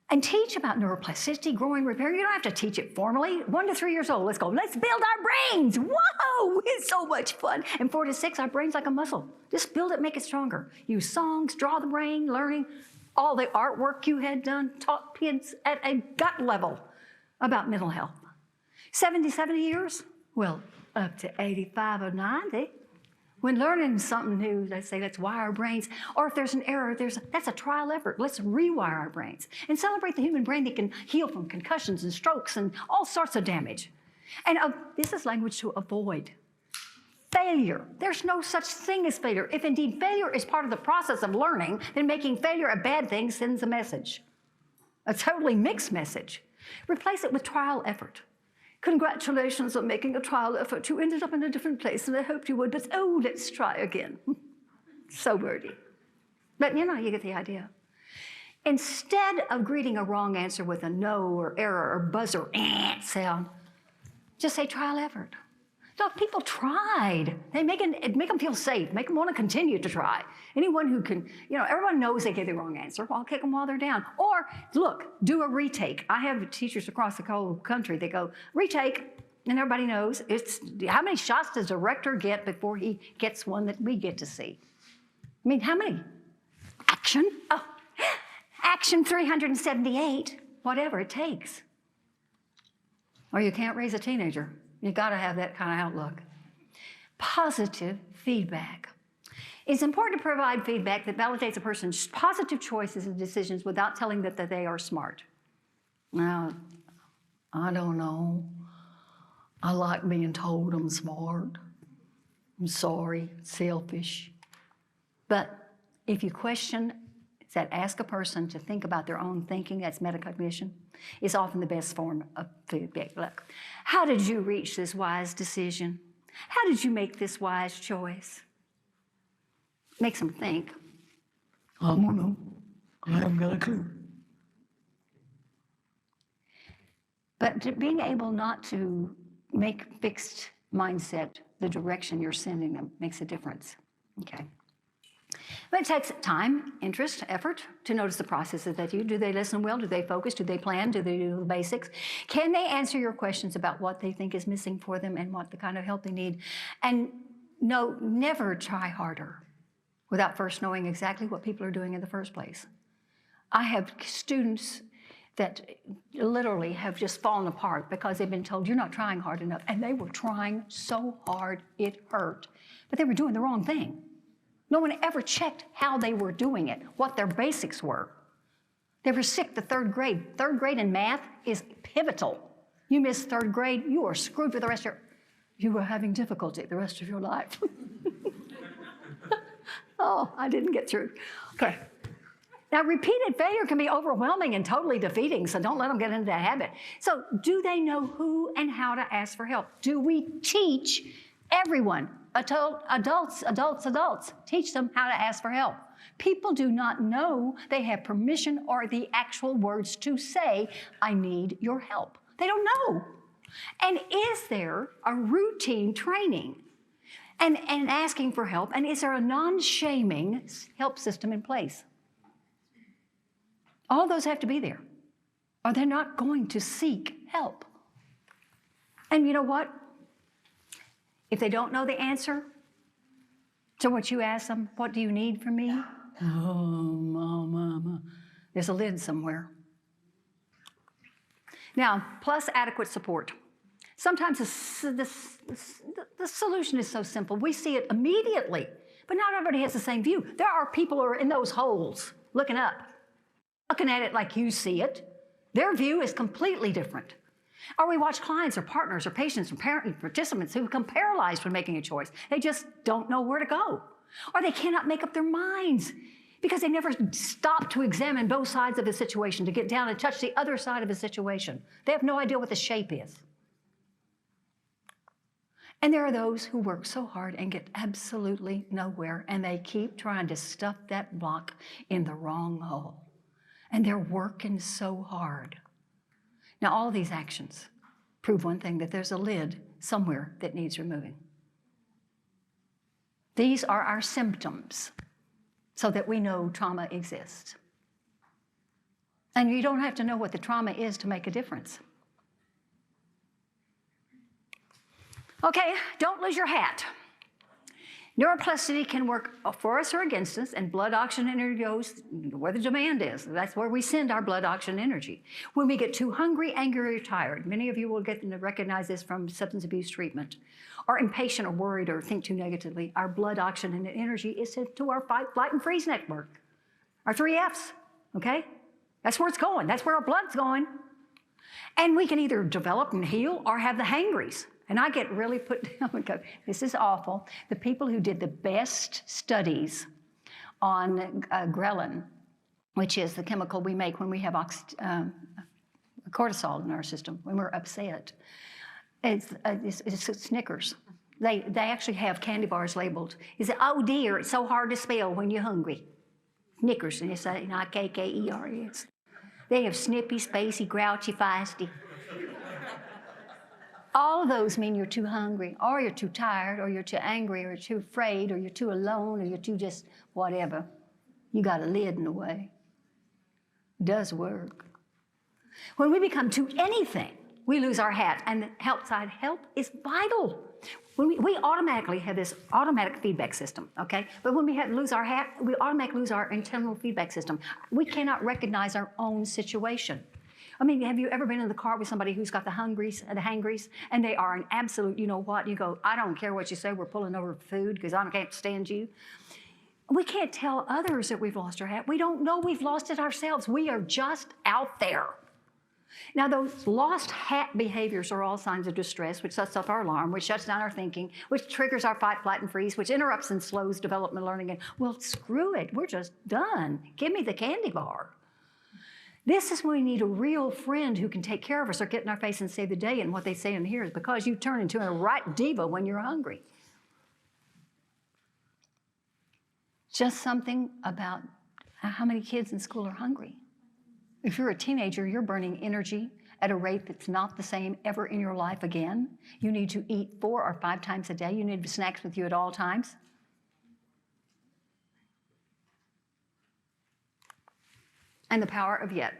And teach about neuroplasticity, growing, repair. You don't have to teach it formally. 1 to 3 years old, let's go. Let's build our brains. Whoa, it's so much fun. And 4 to 6, our brain's like a muscle. Just build it, make it stronger. Use songs, draw the brain, learning, all the artwork you had done, taught kids at a gut level about mental health. 70 years? Well, up to 85 or 90. When learning something new, they say let's wire our brains. Or if there's an error, that's a trial effort. Let's rewire our brains and celebrate the human brain that can heal from concussions and strokes and all sorts of damage. And this is language to avoid failure. There's no such thing as failure. If indeed failure is part of the process of learning, then making failure a bad thing sends a message, a totally mixed message. Replace it with trial effort. Congratulations on making a trial effort. You ended up in a different place than I hoped you would, but oh, let's try again. So wordy. But you know, you get the idea. Instead of greeting a wrong answer with a no or error or buzzer sound, just say trial effort. Look, people tried. Make them feel safe, make them want to continue to try. Anyone who can, you know, everyone knows they gave the wrong answer. Well, I'll kick them while they're down. Or look, do a retake. I have teachers across the whole country. They go, retake, and everybody knows. It's how many shots does a rector get before he gets one that we get to see? I mean, how many? Action? Oh, action 378, whatever it takes. Or you can't raise a teenager. You gotta have that kind of outlook. Positive feedback. It's important to provide feedback that validates a person's positive choices and decisions without telling them that they are smart. Now, I don't know. I like being told I'm smart. I'm sorry, selfish. But if you question that ask a person to think about their own thinking, that's metacognition, is often the best form of feedback. Look, how did you reach this wise decision? How did you make this wise choice? Makes them think. I don't know. I haven't got a clue. But being able not to make fixed mindset the direction you're sending them makes a difference, okay? But it takes time, interest, effort to notice the processes that do. Do they listen well? Do they focus? Do they plan? Do they do the basics? Can they answer your questions about what they think is missing for them and what the kind of help they need? And no, never try harder without first knowing exactly what people are doing in the first place. I have students that literally have just fallen apart because they've been told, you're not trying hard enough. And they were trying so hard it hurt, but they were doing the wrong thing. No one ever checked how they were doing it, what their basics were. They were sick to third grade. Third grade in math is pivotal. You miss third grade, you are screwed for the rest of you were having difficulty the rest of your life. Oh, I didn't get through. Okay. Now, repeated failure can be overwhelming and totally defeating, so don't let them get into that habit. So do they know who and how to ask for help? Do we teach everyone, adults, teach them how to ask for help? People do not know they have permission or the actual words to say, I need your help. They don't know. And is there a routine training and asking for help? And is there a non-shaming help system in place? All those have to be there, or they're not going to seek help. And you know what? If they don't know the answer to what you ask them, what do you need from me? Oh, Mama, there's a lid somewhere. Now, plus adequate support. Sometimes the solution is so simple. We see it immediately, but not everybody has the same view. There are people who are in those holes looking up, looking at it like you see it. Their view is completely different. Or we watch clients or partners or patients or participants who become paralyzed when making a choice. They just don't know where to go. Or they cannot make up their minds because they never stop to examine both sides of the situation, to get down and touch the other side of the situation. They have no idea what the shape is. And there are those who work so hard and get absolutely nowhere, and they keep trying to stuff that block in the wrong hole. And they're working so hard. Now, all of these actions prove one thing, that there's a lid somewhere that needs removing. These are our symptoms so that we know trauma exists. And you don't have to know what the trauma is to make a difference. Okay, don't lose your hat. Neuroplasticity can work for us or against us, and blood oxygen energy goes where the demand is. That's where we send our blood oxygen energy. When we get too hungry, angry, or tired, many of you will get to recognize this from substance abuse treatment, or impatient or worried or think too negatively, our blood oxygen and energy is sent to our fight, flight, and freeze network, our 3 Fs, okay? That's where it's going. That's where our blood's going. And we can either develop and heal or have the hangries. And I get really put down and go, this is awful. The people who did the best studies on ghrelin, which is the chemical we make when we have cortisol in our system, when we're upset, it's Snickers. They actually have candy bars labeled. Is it, oh dear, it's so hard to spell when you're hungry. Snickers, and it's not K-K-E-R-S. They have snippy, spacey, grouchy, feisty. All of those mean you're too hungry, or you're too tired, or you're too angry, or you're too afraid, or you're too alone, or you're too just whatever. You got a lid in the way. It does work. When we become too anything, we lose our hat, and the help side help is vital. When we automatically have this automatic feedback system, okay? But when we lose our hat, we automatically lose our internal feedback system. We cannot recognize our own situation. I mean, have you ever been in the car with somebody who's got the hangries, and they are an absolute, you know what, and you go, I don't care what you say, we're pulling over for food because I can't stand you. We can't tell others that we've lost our hat. We don't know we've lost it ourselves. We are just out there. Now, those lost hat behaviors are all signs of distress, which sets off our alarm, which shuts down our thinking, which triggers our fight, flight, and freeze, which interrupts and slows development learning. And well, screw it, we're just done. Give me the candy bar. This is when we need a real friend who can take care of us or get in our face and save the day. And what they say in here is because you turn into a right diva when you're hungry. Just something about how many kids in school are hungry. If you're a teenager, you're burning energy at a rate that's not the same ever in your life again. You need to eat 4 or 5 times a day. You need snacks with you at all times. And the power of yet.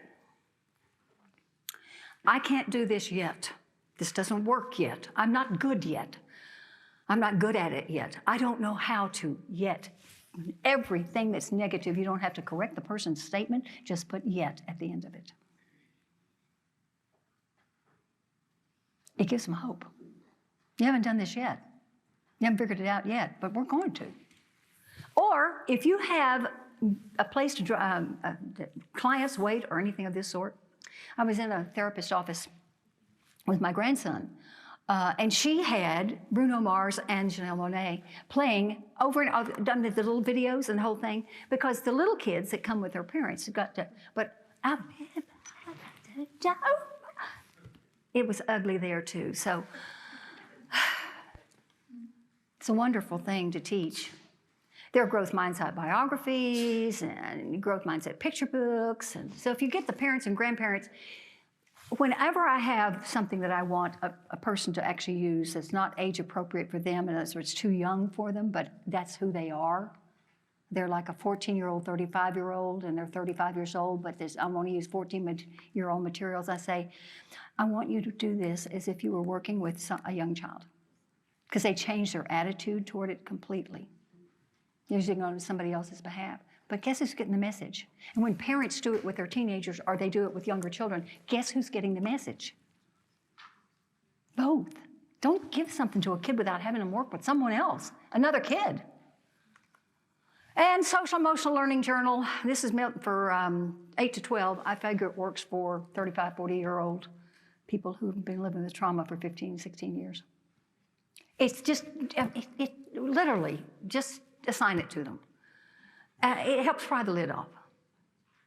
I can't do this yet. This doesn't work yet. I'm not good yet. I'm not good at it yet. I don't know how to yet. Everything that's negative, you don't have to correct the person's statement, just put yet at the end of it. It gives them hope. You haven't done this yet. You haven't figured it out yet, but we're going to. Or if you have a place to clients wait or anything of this sort. I was in a therapist's office with my grandson, and she had Bruno Mars and Janelle Monáe playing over and over, done the little videos and the whole thing, because the little kids that come with their parents have got to, it was ugly there too. So it's a wonderful thing to teach. There are growth mindset biographies and growth mindset picture books. And so if you get the parents and grandparents, whenever I have something that I want a person to actually use that's not age appropriate for them, and it's too young for them, but that's who they are. They're like a 14-year-old, 35-year-old, and they're 35 years old, but I want to use 14-year-old materials. I say, I want you to do this as if you were working with a young child, because they change their attitude toward it completely. Usually on somebody else's behalf. But guess who's getting the message? And when parents do it with their teenagers or they do it with younger children, guess who's getting the message? Both. Don't give something to a kid without having them work with someone else, another kid. And Social Emotional Learning Journal, this is meant for 8 to 12. I figure it works for 35, 40-year-old people who've been living with trauma for 15, 16 years. It's just, it literally, just assign it to them. It helps pry the lid off.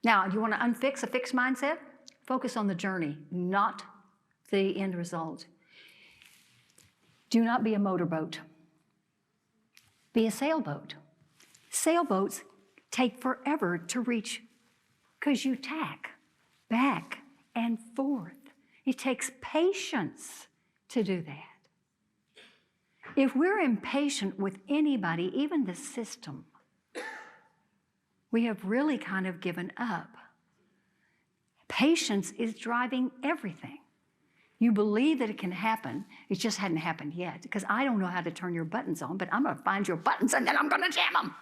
Now, you want to unfix a fixed mindset? Focus on the journey, not the end result. Do not be a motorboat. Be a sailboat. Sailboats take forever to reach because you tack back and forth. It takes patience to do that. If we're impatient with anybody, even the system, we have really kind of given up. Patience is driving everything. You believe that it can happen. It just hadn't happened yet, because I don't know how to turn your buttons on, but I'm going to find your buttons and then I'm going to jam them.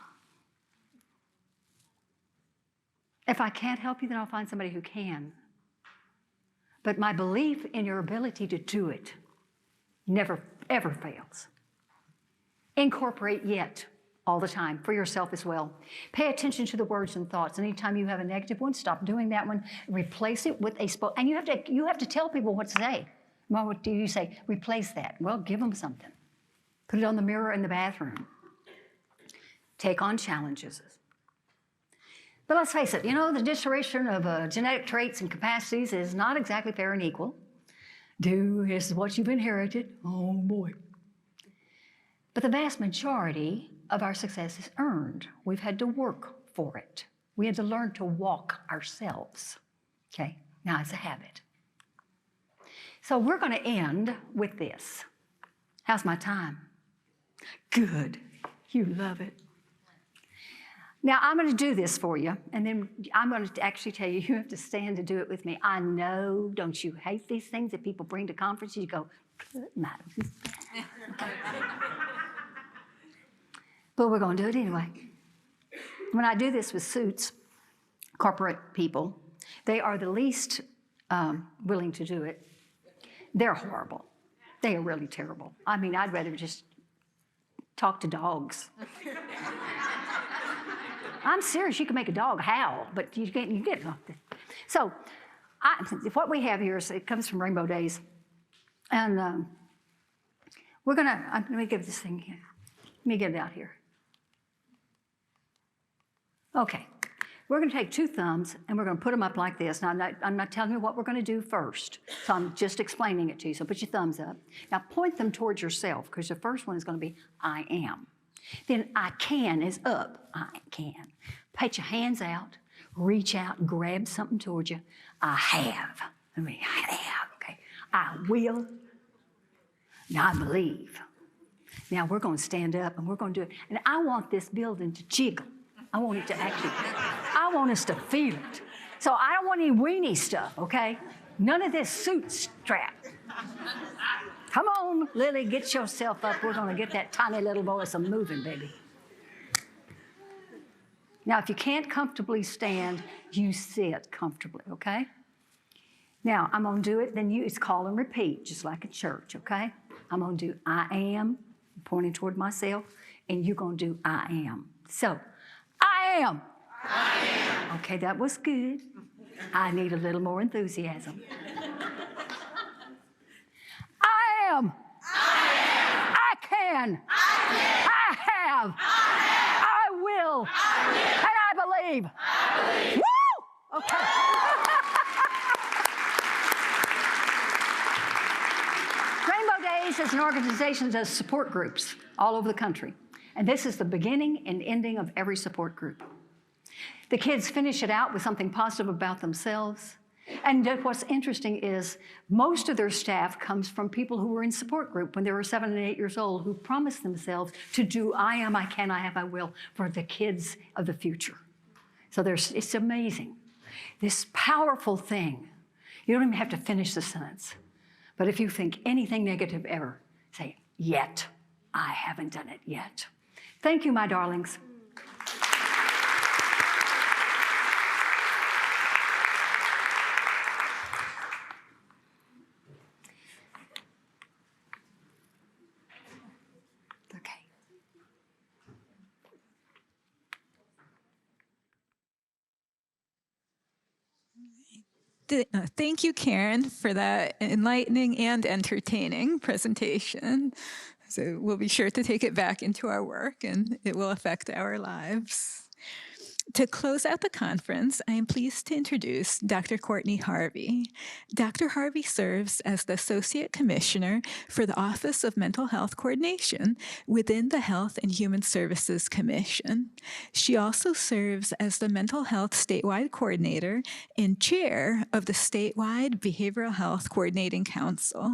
If I can't help you, then I'll find somebody who can. But my belief in your ability to do it never, ever fails. Incorporate yet all the time for yourself as well. Pay attention to the words and thoughts. Anytime you have a negative one, stop doing that one. Replace it with and you have to tell people what to say. Well, what do you say? Replace that. Well, give them something. Put it on the mirror in the bathroom. Take on challenges. But let's face it, the distribution of genetic traits and capacities is not exactly fair and equal. This is what you've inherited. Oh boy. But the vast majority of our success is earned. We've had to work for it. We had to learn to walk ourselves. Okay, now it's a habit. So we're going to end with this. How's my time? Good. You love it. Now I'm going to do this for you, and then I'm going to actually tell you, you have to stand to do it with me. I know, don't you hate these things that people bring to conferences? You go, good night. But we're going to do it anyway. When I do this with suits, corporate people, they are the least willing to do it. They're horrible. They are really terrible. I mean, I'd rather just talk to dogs. I'm serious. You can make a dog howl, but you get. So What we have here is, it comes from Rainbow Days. And we're gonna, let me give this thing here. Let me get it out here. Okay, we're gonna take 2 thumbs and we're gonna put them up like this. Now, I'm not telling you what we're gonna do first, so I'm just explaining it to you. So put your thumbs up. Now point them towards yourself, because the first one is gonna be I am. Then I can is up, I can. Put your hands out, reach out, grab something towards you. I have, I have, okay. I will, now I believe. Now we're gonna stand up and we're gonna do it. And I want this building to jiggle. I want it to actually, I want us to feel it. So I don't want any weenie stuff, okay? None of this suit strap. Come on, Lily, get yourself up. We're gonna get that tiny little voice moving, baby. Now, if you can't comfortably stand, you sit comfortably, okay? Now, I'm gonna do it, then it's call and repeat, just like at church, okay? I'm gonna do I am, pointing toward myself, and you're gonna do I am. So, I am. I am. Okay, that was good. I need a little more enthusiasm. I am. I am. I can. I can. I have. I have. I will. I will. And I believe. I believe. Woo! Okay. Rainbow Days is an organization that does support groups all over the country. And this is the beginning and ending of every support group. The kids finish it out with something positive about themselves. And what's interesting is most of their staff comes from people who were in support group when they were 7 and 8 years old, who promised themselves to do I am, I can, I have, I will for the kids of the future. So it's amazing. This powerful thing. You don't even have to finish the sentence. But if you think anything negative ever, say, yet. I haven't done it yet. Thank you, my darlings. Thank you, Karen, for that enlightening and entertaining presentation. So we'll be sure to take it back into our work, and it will affect our lives. To close out the conference, I am pleased to introduce Dr. Courtney Harvey. Dr. Harvey serves as the Associate Commissioner for the Office of Mental Health Coordination within the Health and Human Services Commission. She also serves as the Mental Health Statewide Coordinator and Chair of the Statewide Behavioral Health Coordinating Council.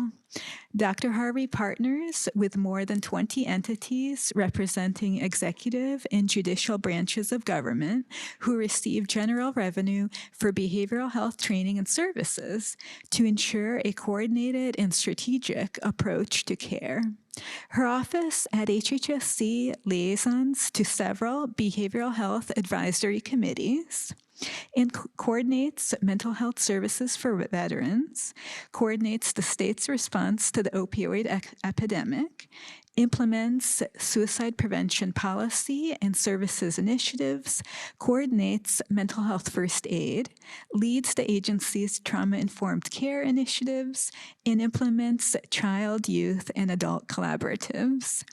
Dr. Harvey partners with more than 20 entities representing executive and judicial branches of government who receive general revenue for behavioral health training and services to ensure a coordinated and strategic approach to care. Her office at HHSC liaisons to several behavioral health advisory committees and coordinates mental health services for veterans, coordinates the state's response to the opioid epidemic, implements suicide prevention policy and services initiatives, coordinates mental health first aid, leads the agency's trauma-informed care initiatives, and implements child, youth, and adult collaboratives.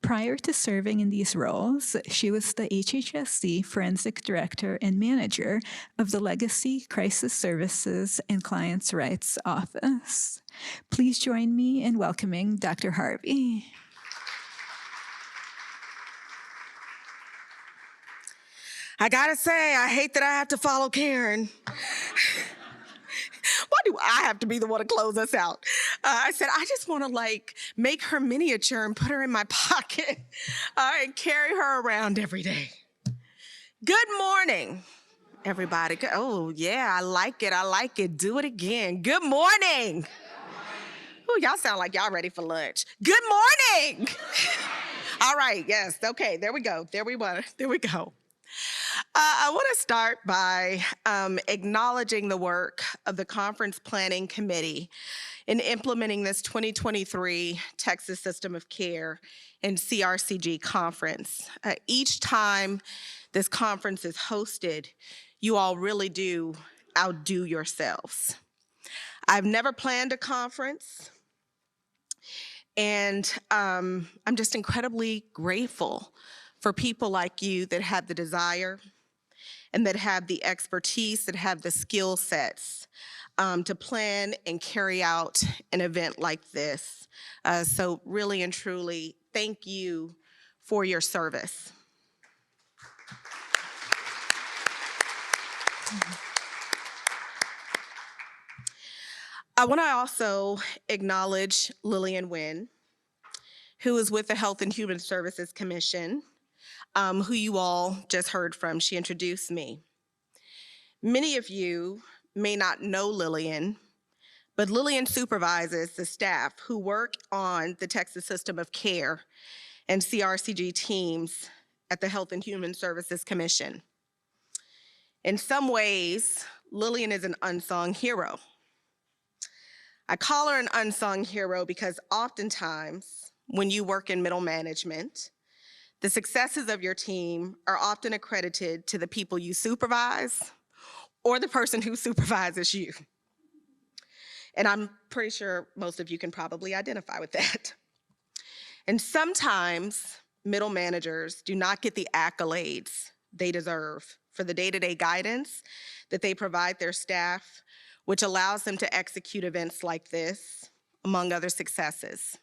Prior to serving in these roles, she was the HHSC Forensic Director and Manager of the Legacy Crisis Services and Clients' Rights Office. Please join me in welcoming Dr. Harvey. I gotta say, I hate that I have to follow Karen. Why do I have to be the one to close us out? I said, I just want to make her miniature and put her in my pocket and carry her around every day. Good morning, everybody. Oh, yeah, I like it. I like it. Do it again. Good morning. Oh, y'all sound like y'all ready for lunch. Good morning. All right, yes. Okay, there we go. There we go. I want to start by acknowledging the work of the Conference Planning Committee in implementing this 2023 Texas System of Care and CRCG conference. Each time this conference is hosted, you all really do outdo yourselves. I've never planned a conference, and I'm just incredibly grateful for people like you that have the desire and that have the expertise, that have the skill sets to plan and carry out an event like this. So really and truly, thank you for your service. I want to also acknowledge Lillian Wynn, who is with the Health and Human Services Commission, who you all just heard from. She introduced me. Many of you may not know Lillian, but Lillian supervises the staff who work on the Texas System of Care and CRCG teams at the Health and Human Services Commission. In some ways, Lillian is an unsung hero. I call her an unsung hero because oftentimes when you work in middle management, the successes of your team are often accredited to the people you supervise or the person who supervises you. And I'm pretty sure most of you can probably identify with that. And sometimes middle managers do not get the accolades they deserve for the day-to-day guidance that they provide their staff, which allows them to execute events like this, among other successes.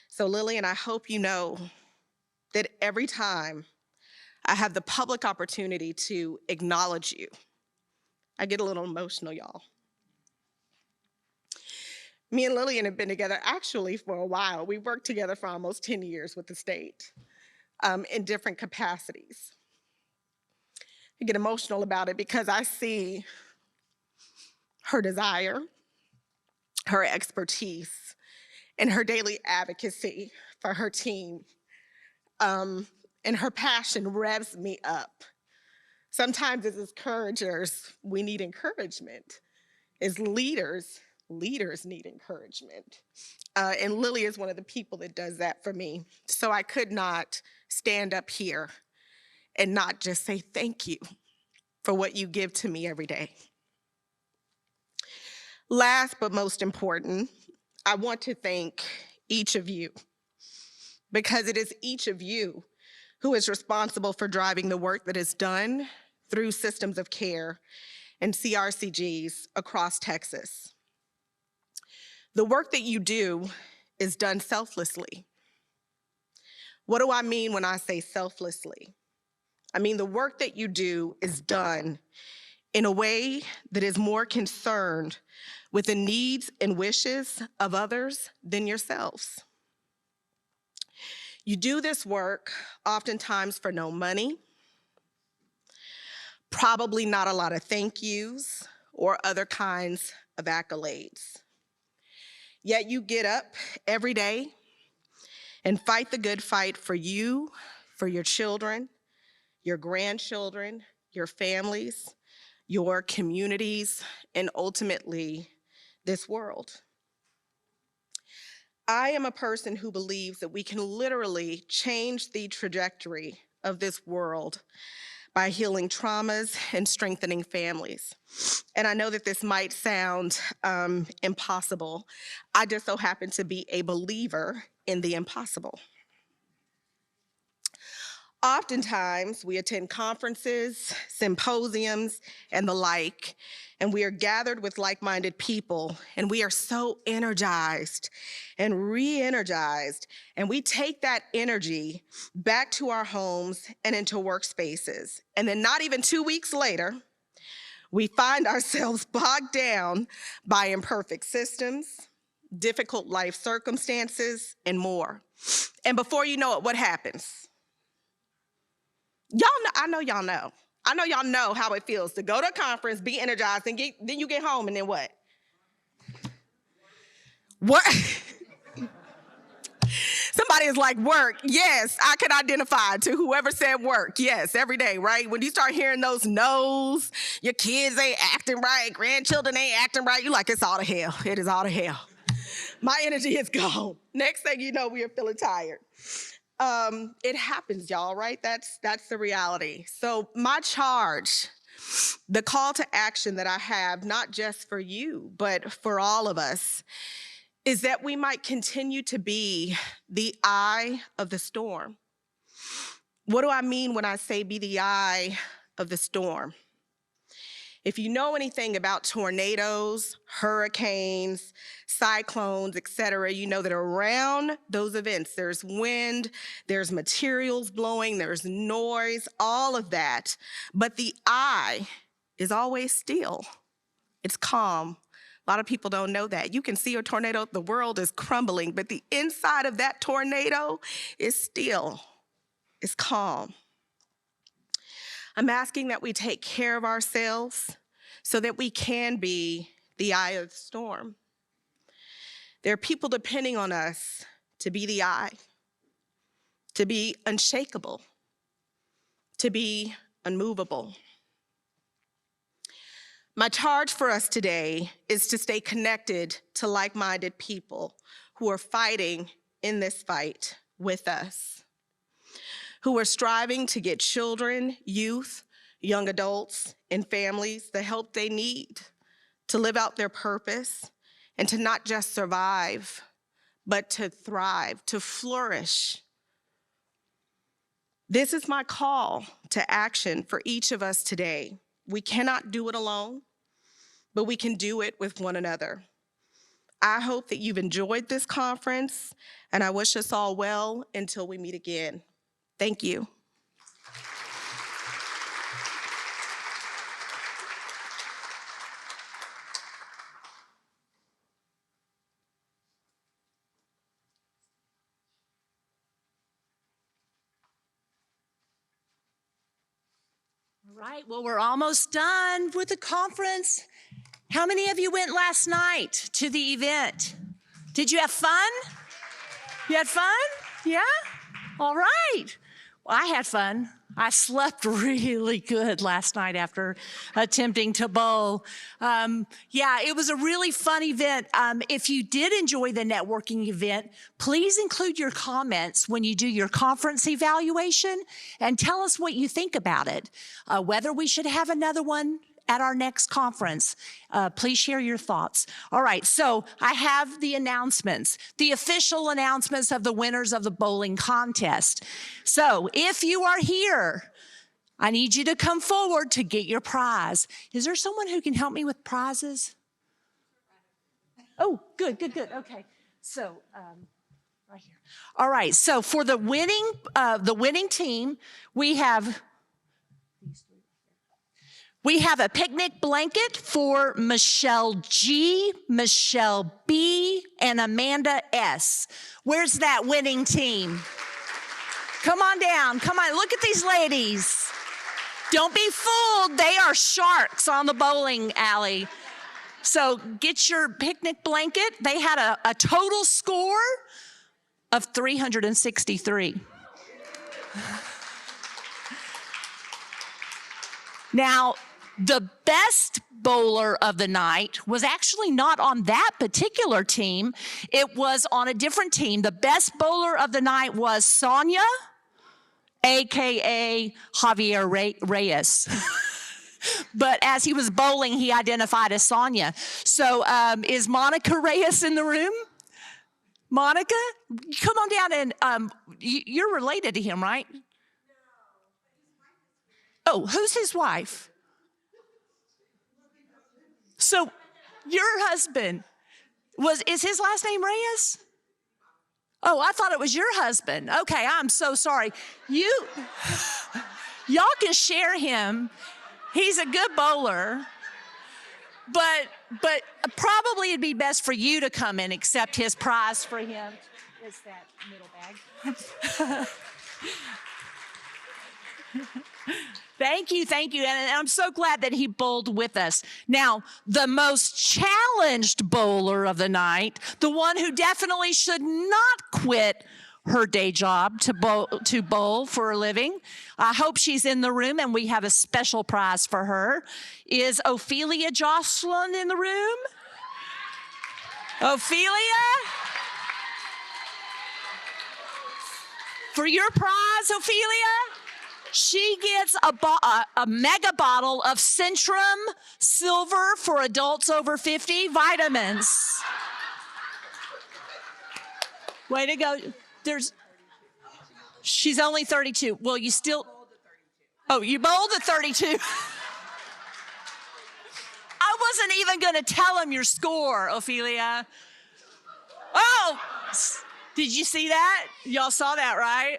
So Lillian, I hope you know that every time I have the public opportunity to acknowledge you, I get a little emotional, y'all. Me and Lillian have been together actually for a while. We've worked together for almost 10 years with the state in different capacities. I get emotional about it because I see her desire, her expertise, and her daily advocacy for her team. And her passion revs me up. Sometimes as encouragers, we need encouragement. As leaders need encouragement. And Lily is one of the people that does that for me. So I could not stand up here and not just say thank you for what you give to me every day. Last but most important, I want to thank each of you, because it is each of you who is responsible for driving the work that is done through systems of care and CRCGs across Texas. The work that you do is done selflessly. What do I mean when I say selflessly? I mean the work that you do is done in a way that is more concerned with the needs and wishes of others than yourselves. You do this work oftentimes for no money, probably not a lot of thank yous or other kinds of accolades. Yet you get up every day and fight the good fight for you, for your children, your grandchildren, your families, your communities, and ultimately this world. I am a person who believes that we can literally change the trajectory of this world by healing traumas and strengthening families. And I know that this might sound impossible. I just so happen to be a believer in the impossible. Oftentimes, we attend conferences, symposiums, and the like, and we are gathered with like-minded people, and we are so energized and re-energized, and we take that energy back to our homes and into workspaces. And then not even 2 weeks later, we find ourselves bogged down by imperfect systems, difficult life circumstances, and more. And before you know it, what happens? Y'all know, I know y'all know. I know y'all know how it feels to go to a conference, be energized, and then you get home, and then what? What? Somebody is like, work. Yes, I can identify to whoever said work. Yes, every day, right? When you start hearing those no's, your kids ain't acting right, grandchildren ain't acting right, you're like, it's all to hell. It is all to hell. My energy is gone. Next thing you know, we are feeling tired. It happens, y'all, right? That's the reality. So my charge The call to action that I have, not just for you, but for all of us, is that we might continue to be the eye of the storm. What do I mean when I say be the eye of the storm? If you know anything about tornadoes, hurricanes, cyclones, et cetera, you know that around those events, there's wind, there's materials blowing, there's noise, all of that. But the eye is always still. It's calm. A lot of people don't know that. You can see a tornado, the world is crumbling, but the inside of that tornado is still, it's calm. I'm asking that we take care of ourselves so that we can be the eye of the storm. There are people depending on us to be the eye, to be unshakable, to be unmovable. My charge for us today is to stay connected to like-minded people who are fighting in this fight with us, who are striving to get children, youth, young adults, and families the help they need to live out their purpose and to not just survive, but to thrive, to flourish. This is my call to action for each of us today. We cannot do it alone, but we can do it with one another. I hope that you've enjoyed this conference, and I wish us all well until we meet again. Thank you. All right, well, we're almost done with the conference. How many of you went last night to the event? Did you have fun? You had fun? Yeah? All right. Well, I had fun. I slept really good last night after attempting to bowl. Yeah, it was a really fun event. If you did enjoy the networking event, please include your comments when you do your conference evaluation and tell us what you think about it, whether we should have another one at our next conference. Please share your thoughts. All right, so I have the announcements, the official announcements of the winners of the bowling contest. So if you are here, I need you to come forward to get your prize. Is there someone who can help me with prizes? Oh, good. Okay, so right here. All right, so for the winning team, we have a picnic blanket for Michelle G, Michelle B, and Amanda S. Where's that winning team? Come on down. Come on. Look at these ladies. Don't be fooled. They are sharks on the bowling alley. So get your picnic blanket. They had a total score of 363. Now, the best bowler of the night was actually not on that particular team. It was on a different team. The best bowler of the night was Sonia, AKA Javier Reyes. But as he was bowling, he identified as Sonia. So is Monica Reyes in the room? Monica, come on down and you're related to him, right? Oh, who's his wife? So your husband is his last name Reyes? Oh, I thought it was your husband. Okay, I'm so sorry. Y'all can share him. He's a good bowler. But probably it'd be best for you to come and accept his prize for him. Is that middle bag? Thank you. And I'm so glad that he bowled with us. Now, the most challenged bowler of the night, the one who definitely should not quit her day job to bowl for a living, I hope she's in the room and we have a special prize for her, is Ophelia Jocelyn in the room? Ophelia? For your prize, Ophelia? She gets a mega bottle of Centrum Silver for adults over 50 vitamins. Way to go. She's only 32. Well, you still, oh, you bowled at 32. I wasn't even going to tell him your score, Ophelia. Oh, did you see that? Y'all saw that, right?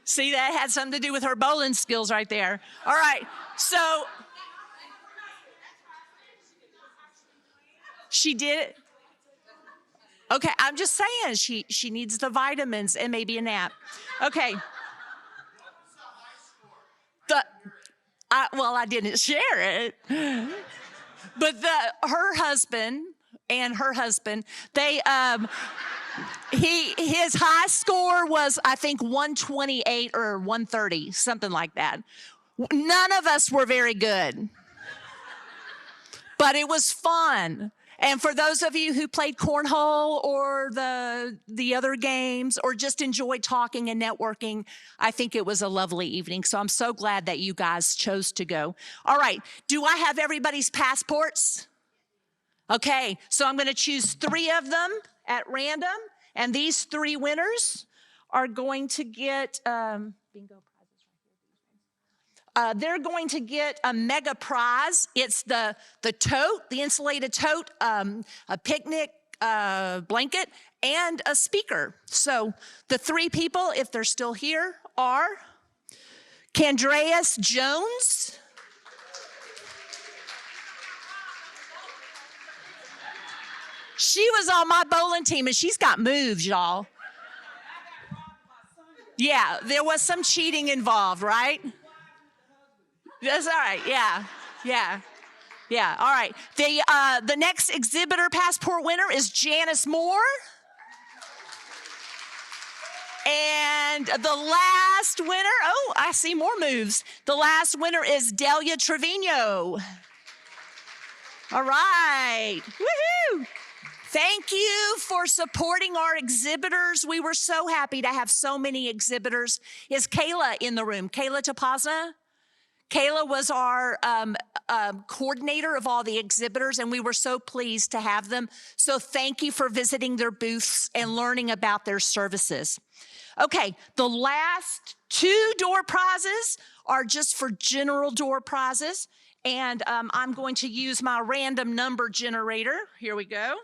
See, that had something to do with her bowling skills right there. All right, so she did it. Okay, I'm just saying she needs the vitamins and maybe a nap. Okay. Well, I didn't share it, but her husband, they his high score was, I think, 128 or 130, something like that. None of us were very good, but it was fun. And for those of you who played cornhole or the other games or just enjoyed talking and networking, I think it was a lovely evening. So I'm so glad that you guys chose to go. All right, do I have everybody's passports? Okay, so I'm going to choose 3 of them at random, and these 3 winners are going to get bingo prizes right here. They're going to get a mega prize. It's the tote, the insulated tote, a picnic blanket, and a speaker. So the 3 people, if they're still here, are Candreas Jones, she was on my bowling team, and she's got moves, y'all. Yeah, there was some cheating involved, right? That's all right, yeah. All right, the next exhibitor passport winner is Janice Moore. And the last winner, oh, I see more moves. The last winner is Delia Trevino. All right, woohoo! Thank you for supporting our exhibitors. We were so happy to have so many exhibitors. Is Kayla in the room? Kayla Topazna? Kayla was our coordinator of all the exhibitors, and we were so pleased to have them. So thank you for visiting their booths and learning about their services. Okay, the last 2 door prizes are just for general door prizes, and I'm going to use my random number generator. Here we go.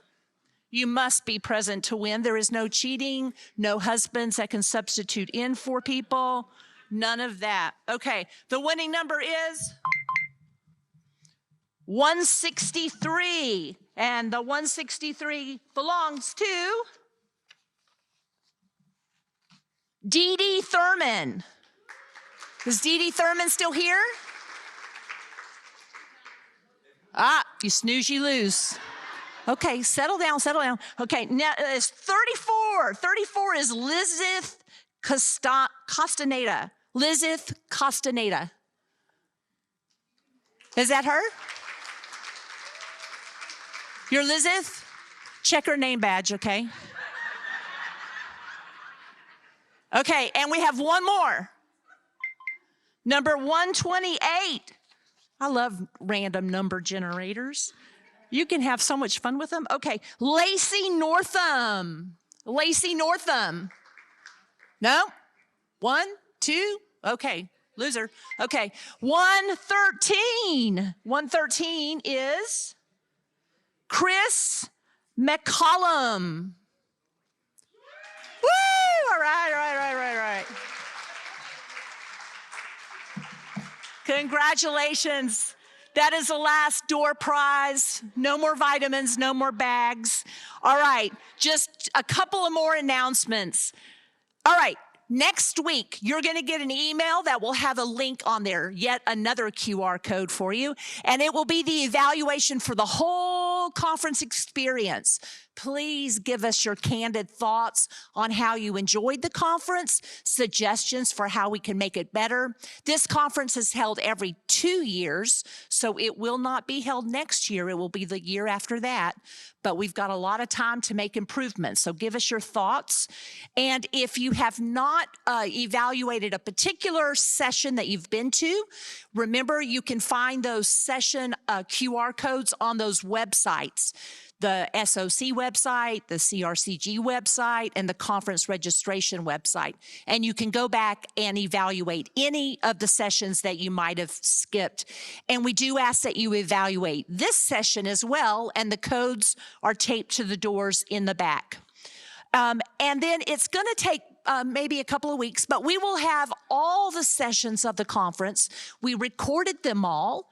You must be present to win. There is no cheating, no husbands that can substitute in for people, none of that. Okay, the winning number is 163, and the 163 belongs to Dee Dee Thurman. Is Dee Dee Thurman still here? You snooze, you lose. Okay, settle down. Okay, now it's 34. 34 is Lizeth Costaneda. Lizeth Costaneda. Is that her? You're Lizeth? Check her name badge, okay? Okay, and we have one more. Number 128. I love random number generators. You can have so much fun with them. Okay, Lacey Northam. Lacey Northam. No? 1, 2, okay, loser. Okay, 113. 113 is Chris McCollum. Woo! All right. Congratulations. That is the last door prize. No more vitamins, no more bags. All right, just a couple of more announcements. All right, next week, you're gonna get an email that will have a link on there, yet another QR code for you, and it will be the evaluation for the whole conference experience. Please give us your candid thoughts on how you enjoyed the conference, suggestions for how we can make it better. This conference is held every 2 years, so it will not be held next year. It will be the year after that. But we've got a lot of time to make improvements. So give us your thoughts. And if you have not evaluated a particular session that you've been to, remember you can find those session QR codes on those websites. The SOC website, the CRCG website, and the conference registration website. And you can go back and evaluate any of the sessions that you might have skipped. And we do ask that you evaluate this session as well, and the codes are taped to the doors in the back. And then it's going to take maybe a couple of weeks, but we will have all the sessions of the conference. We recorded them all,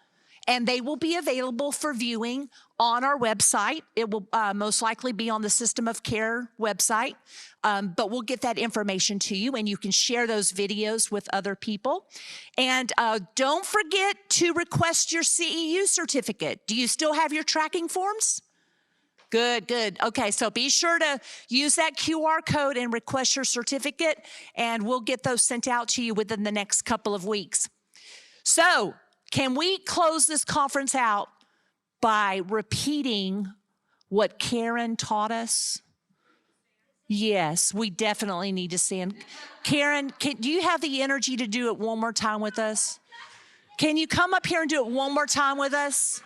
and they will be available for viewing on our website. It will most likely be on the System of Care website, but we'll get that information to you, and you can share those videos with other people. And don't forget to request your CEU certificate. Do you still have your tracking forms? Good, good. Okay, so be sure to use that QR code and request your certificate, and we'll get those sent out to you within the next couple of weeks. So, can we close this conference out by repeating what Karen taught us? Yes, we definitely need to stand. Karen, do you have the energy to do it one more time with us? Can you come up here and do it one more time with us?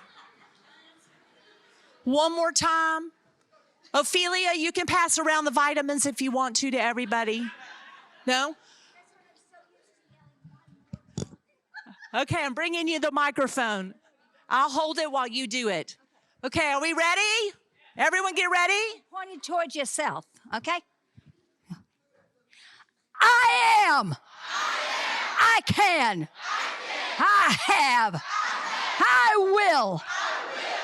One more time. Ophelia, you can pass around the vitamins if you want to everybody. No? Okay, I'm bringing you the microphone. I'll hold it while you do it. Okay, are we ready? Everyone get ready? Pointing towards yourself, okay? I am. I can. I have. I will.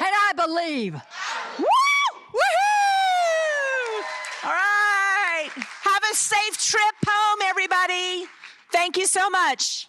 And I believe. Woo! Woohoo! All right. Have a safe trip home, everybody. Thank you so much.